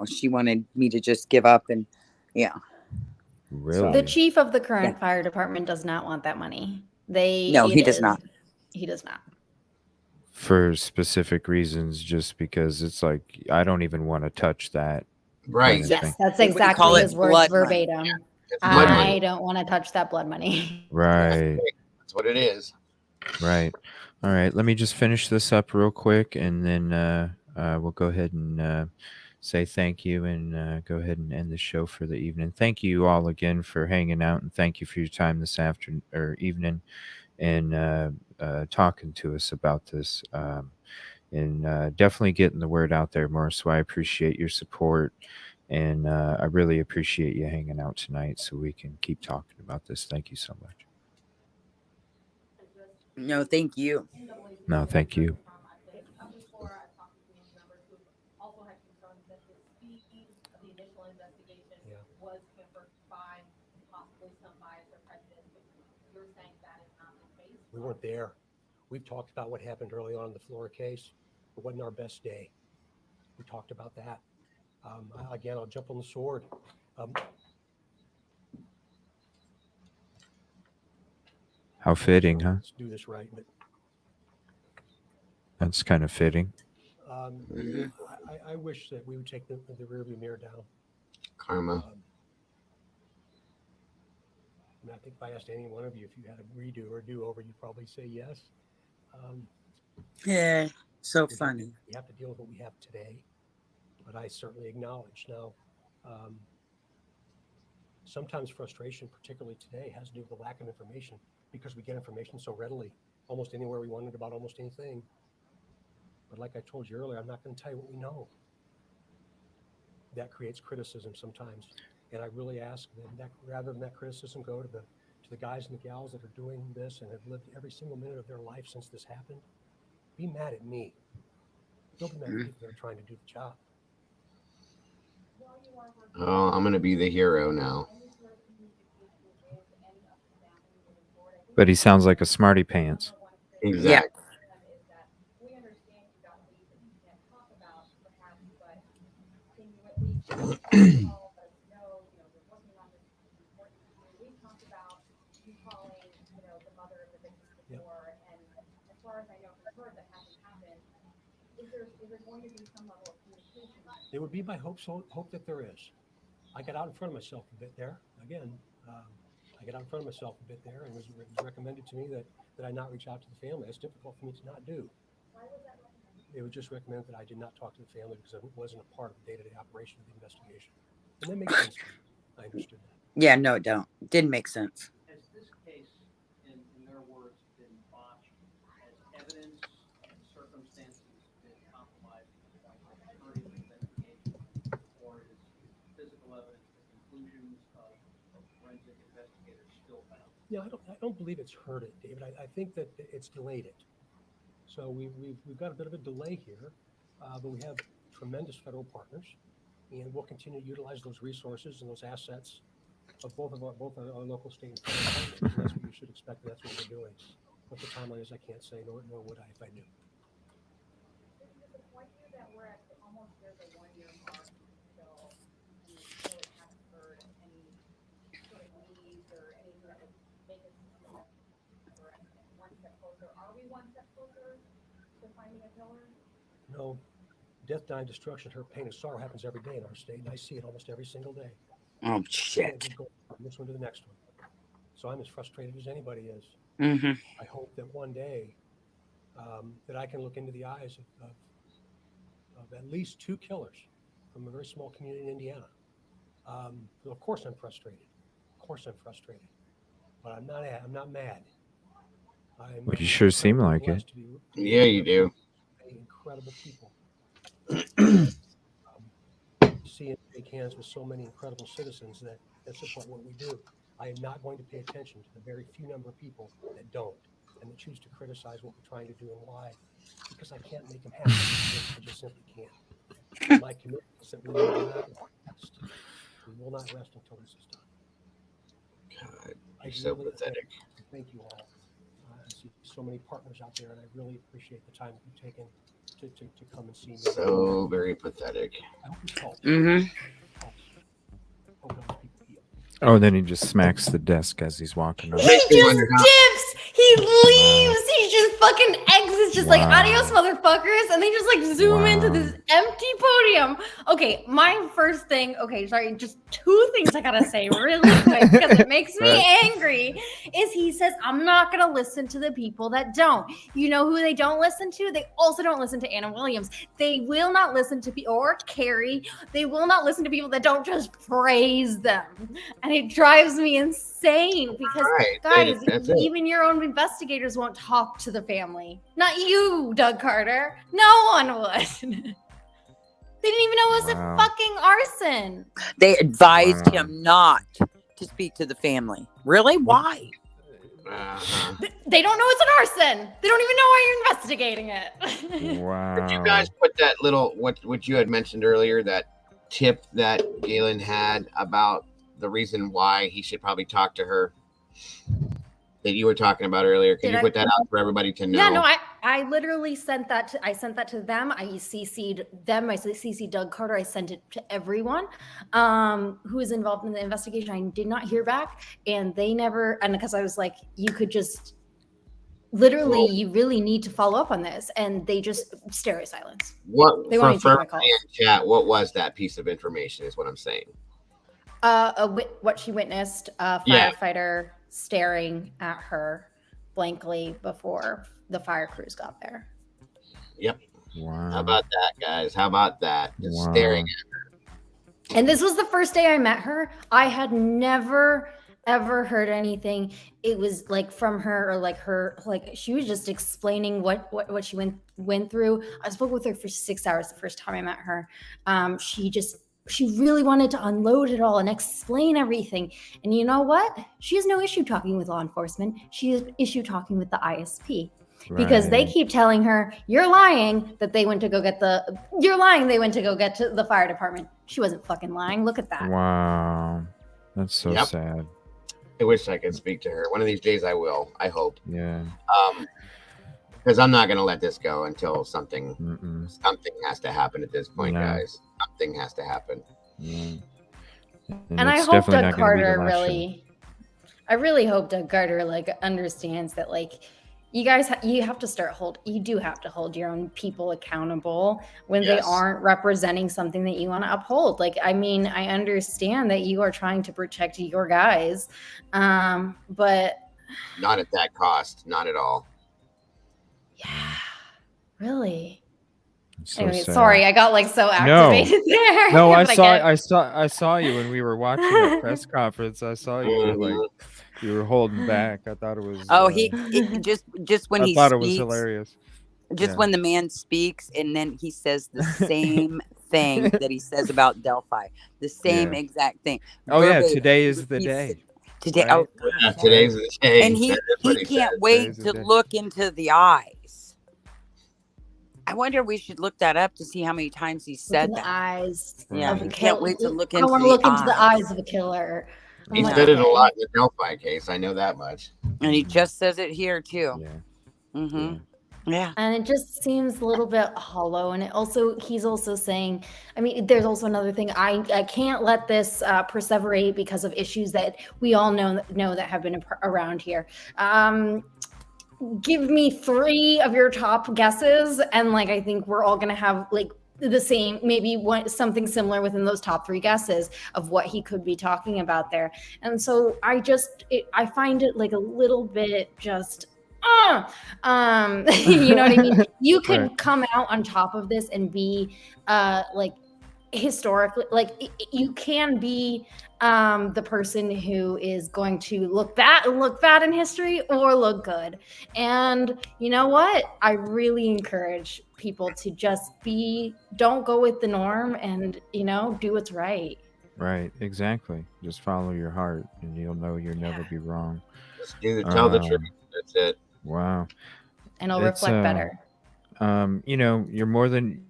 She wanted me to just give up and yeah. Really? The chief of the current fire department does not want that money. No, he does not. He does not. For specific reasons, just because it's like I don't even want to touch that. Right. Yes, that's exactly his words verbatim. I don't want to touch that blood money. Right. That's what it is. Right. All right. Let me just finish this up real quick, and then we'll go ahead and say thank you and go ahead and end the show for the evening. Thank you all again for hanging out, and thank you for your time this afternoon or evening and talking to us about this. And definitely getting the word out there more. So I appreciate your support. And I really appreciate you hanging out tonight so we can keep talking about this. Thank you so much. No, thank you. No, thank you. We weren't there. We've talked about what happened early on in the Flora case. It wasn't our best day. We talked about that. Again, I'll jump on the sword. How fitting, huh? Let's do this right. But that's kind of fitting. I wish that we would take the rearview mirror down. Karma. I think if I asked any one of you if you had a redo or do-over, you'd probably say yes. Yeah, so funny. We have to deal with what we have today, but I certainly acknowledge now. Sometimes frustration, particularly today, has to do with the lack of information because we get information so readily, almost anywhere we wanted about almost anything. But like I told you earlier, I'm not going to tell you what we know. That creates criticism sometimes. And I really ask that rather than that criticism go to the guys and the gals that are doing this and have lived every single minute of their life since this happened, be mad at me. Don't be mad at people that are trying to do the job. Oh, I'm going to be the hero now. But he sounds like a smarty pants. Exactly. It would be my hope that there is. I got out in front of myself a bit there. Again, I got out in front of myself a bit there, and it was recommended to me that I not reach out to the family. That's difficult for me to not do. It was just recommended that I did not talk to the family because it wasn't a part of the day-to-day operation of the investigation. And that makes sense to me. I understood that. Yeah, no, it don't. Didn't make sense. Has this case, in their words, been botched? Has evidence and circumstances been compromised to the point of hurting the investigation? Or is physical evidence the conclusions of forensic investigators still found? Yeah, I don't believe it's hurt it, David. I think that it's delayed it. So we've got a bit of a delay here, but we have tremendous federal partners, and we'll continue to utilize those resources and those assets of both our local, state, and federal partners. And that's what you should expect. And that's what we're doing. What the timeline is, I can't say, nor would I if I knew. No, death, dying, destruction, hurt, pain, and sorrow happens every day in our state, and I see it almost every single day. Oh, shit. Can't go from this one to the next one. So I'm as frustrated as anybody is. Mm-hmm. I hope that one day that I can look into the eyes of at least 2 killers from a very small community in Indiana. So of course I'm frustrated. But I'm not mad. Well, you sure seem like it. Yeah, you do. Incredible people. See and shake hands with so many incredible citizens that support what we do. I am not going to pay attention to the very few number of people that don't and that choose to criticize what we're trying to do and why, because I can't make them happy. I just simply can't. My commitment is that we will not rest. We will not rest until this is done. God, you're so pathetic. Thank you all. I see so many partners out there, and I really appreciate the time that you've taken to come and see me. So very pathetic. Mm-hmm. Oh, and then he just smacks the desk as he's walking over. He just dips. He leaves. He just fucking exits. Just like adios, motherfuckers, and they just like zoom into this empty podium. Okay, my first thing. Okay, sorry, just 2 things I gotta say really quick because it makes me angry. Is he says I'm not gonna listen to the people that don't. You know who they don't listen to? They also don't listen to Anna Williams. They will not listen to or Carrie. They will not listen to people that don't just praise them. And it drives me insane because, guys, even your own investigators won't talk to the family. Not you, Doug Carter. No one would. They didn't even know it was a fucking arson. They advised him not to speak to the family. Really? Why? They don't know it's an arson. They don't even know why you're investigating it. Wow. Did you guys put that little, what you had mentioned earlier, that tip that Galen had about the reason why he should probably talk to her that you were talking about earlier? Can you put that out for everybody to know? Yeah, no, I literally sent that to them. I CC'd them. I CC'd Doug Carter. I sent it to everyone who is involved in the investigation. I did not hear back, and they never. And because I was like, you could just literally, you really need to follow up on this, and they just stereo silence. What they want to take my call. Chat? What was that piece of information? Is what I'm saying. What she witnessed, a firefighter staring at her blankly before the fire crews got there. Yep. Wow. How about that, guys? How about that? Just staring at her. And this was the first day I met her. I had never ever heard anything. It was like from her, or like her, like she was just explaining what she went through. I spoke with her for 6 hours the first time I met her. She really wanted to unload it all and explain everything. And you know what? She has no issue talking with law enforcement. She has issue talking with the ISP. Because they keep telling her, you're lying that they went to go get they went to go get to the fire department. She wasn't fucking lying. Look at that. Wow. That's so sad. I wish I could speak to her. One of these days I will. I hope. Yeah. Because I'm not going to let this go until something has to happen at this point, No. guys. Something has to happen. And I it's hope definitely Doug not gonna be the Carter last show. really, I really hope Doug Carter like understands that like you guys, you have to you do have to hold your own people accountable when they aren't representing something that you want to uphold. Like, I mean, I understand that you are trying to protect your guys, but not at that cost, not at all. Yeah, really. So Anyway, sad. sorry, I got like so activated there. No, I but saw you when we were watching a press conference. I saw you were like you were holding back. I thought it was just when I he thought it was speaks, hilarious. just when the man speaks and then he says the same thing that he says about Delphi, the same exact thing. Oh yeah, verbatim. today is the day. Today, right? Today's the day. and he can't wait to look into the eyes. I wonder if we should look that up to see how many times he said that. Eyes. Yeah, Of a he killer. can't wait to look I into want to the look into the eyes. eyes of a killer. He said it a lot in the Delphi case. I know that much. And he just says it here too. Yeah. And it just seems a little bit hollow. And he's also saying, I mean, there's also another thing. I can't let this perseverate because of issues that we all know that have been around here. Give me 3 of your top guesses, and like I think we're all gonna have like the same, maybe something similar within those top 3 guesses of what he could be talking about there. And so I find it like a little bit just you know what I mean? You could come out on top of this and be like historically, like you can be the person who is going to look bad in history or look good. And you know what? I really encourage people to just don't go with the norm and, do what's right. Right, exactly. Just follow your heart and you'll know you'll never be wrong. Just tell the truth. That's it. Wow. And it'll reflect better. You're more than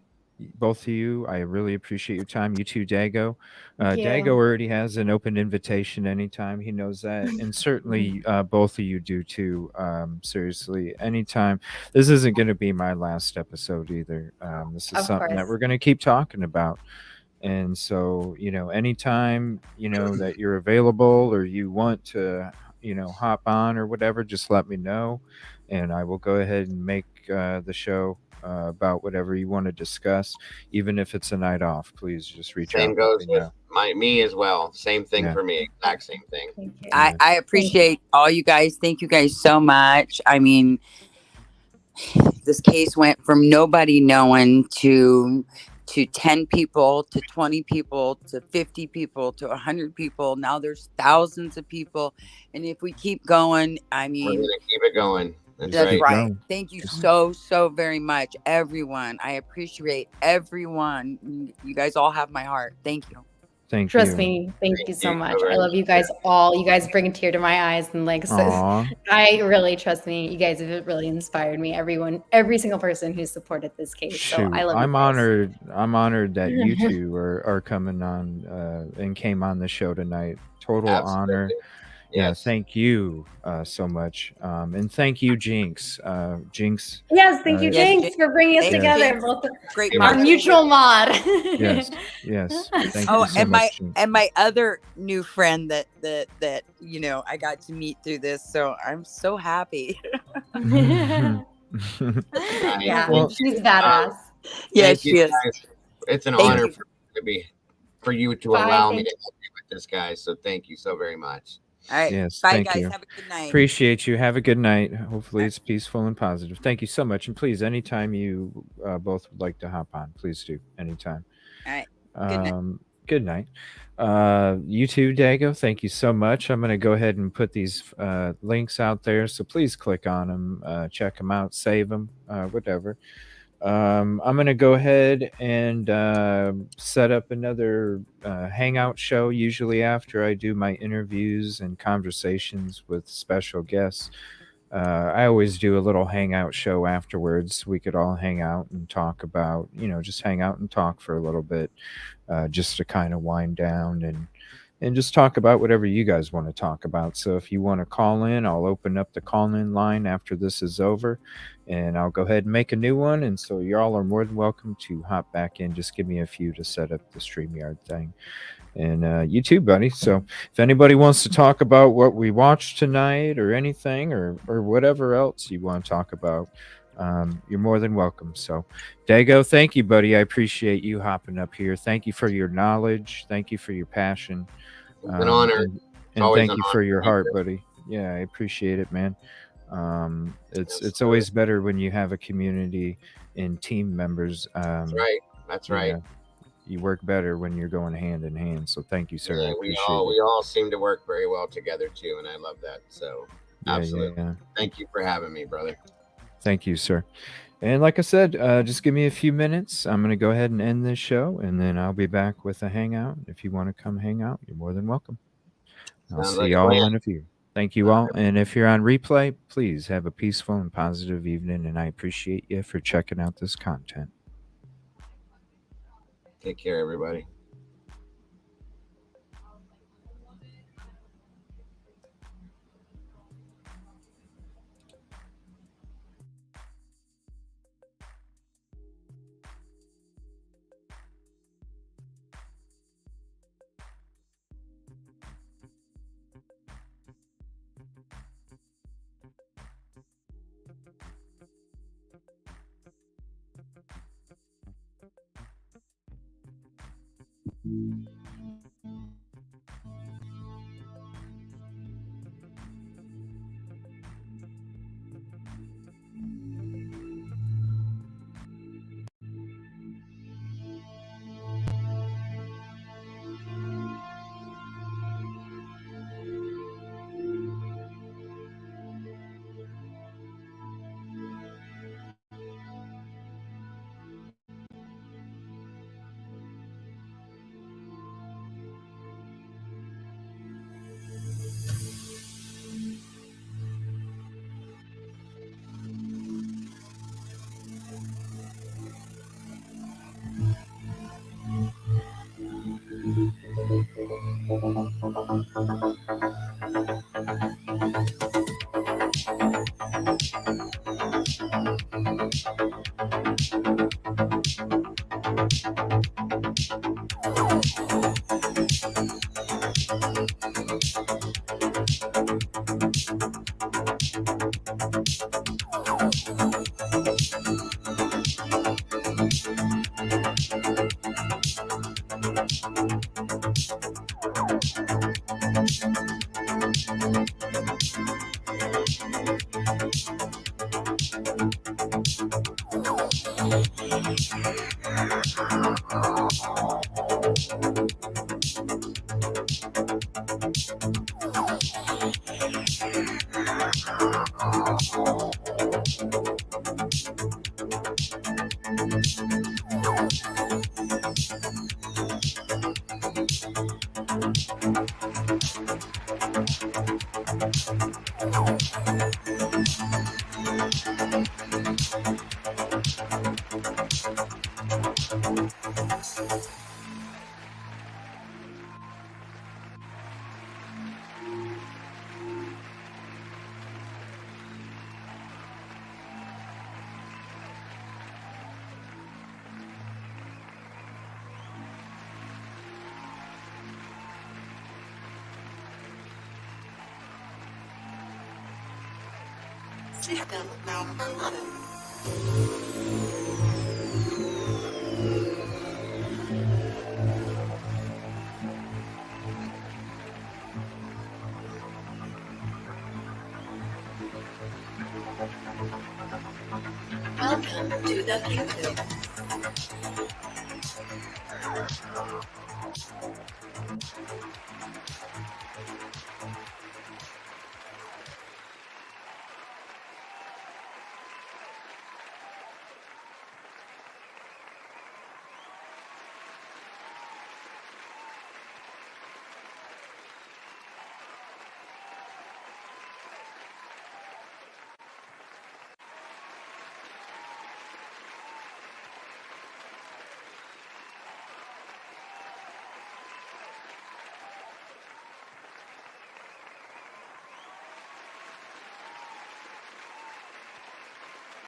both of you. I really appreciate your time. You too, Dago. Thank you. Dago already has an open invitation anytime. He knows that. And certainly both of you do too. Seriously, anytime. This isn't going to be my last episode either. This is something that we're going to keep talking about. And so, anytime, that you're available or you want to, hop on or whatever, just let me know. And I will go ahead and make the show about whatever you want to discuss, even if it's a night off. Please just reach out. Same goes with me as well. Same thing for me. Exact same thing. I appreciate all you guys. Thank you guys so much. I mean, this case went from nobody knowing to 10 people, to 20 people, to 50 people, to 100 people. Now there's thousands of people. And if we keep going, I mean, we're going to keep it going. That's right. Thank you so very much, everyone. I appreciate everyone. You guys all have my heart. Thank you. Thank you. Trust me. Thank you so much. I love you guys all. You guys bring a tear to my eyes, and I really trust me. You guys have really inspired me. Every single person who supported this case. So I love you. I'm honored. I'm honored that you two are coming on and came on the show tonight. Total honor. Yeah, thank you so much. And thank you, Jinx. Jinx. Yes, thank you, Jinx, for bringing us together. Great, our mutual mod. Yes. Thank you so and much, my other new friend that I got to meet through this. So I'm so happy. Yeah, she's badass. Yes, she is. It's an honor for you to allow me to help you with this, guys. So thank you so very much. All right. Yes, bye, thank guys. you. Have a good night. Appreciate you. Have a good night. Hopefully it's peaceful and positive. Thank you so much. And please, anytime you both would like to hop on, please do. Anytime. All right. Good night. Good night. You too, Dago. Thank you so much. I'm going to go ahead and put these links out there. So please click on them, check them out, save them, whatever. I'm going to go ahead and set up another hangout show, usually after I do my interviews and conversations with special guests. I always do a little hangout show afterwards. We could all hang out and talk about, just hang out and talk for a little bit, just to kind of wind down and and just talk about whatever you guys want to talk about. So if you want to call in, I'll open up the call-in line after this is over, and I'll go ahead and make a new one. And so y'all are more than welcome to hop back in. Just give me a few to set up the StreamYard thing. And you too, buddy. So if anybody wants to talk about what we watched tonight or anything or whatever else you want to talk about, you're more than welcome. So Dago, thank you, buddy. I appreciate you hopping up here. Thank you for your knowledge. Thank you for your passion. It's an honor. And thank you for your heart, buddy. Yeah, I appreciate it, man. It's always better when you have a community and team members. That's right. That's right. You work better when you're going hand in hand. So thank you, sir. Yeah, I appreciate we all seem to work very well together too, and I love that. So absolutely. Yeah. Thank you for having me, brother. Thank you, sir. And like I said, just give me a few minutes. I'm going to go ahead and end this show, and then I'll be back with a hangout. If you want to come hang out, you're more than welcome. I'll see y'all in a few. Thank you all. And if you're on replay, please have a peaceful and positive evening, and I appreciate you for checking out this content. Take care, everybody. System malfunction. Welcome to the future.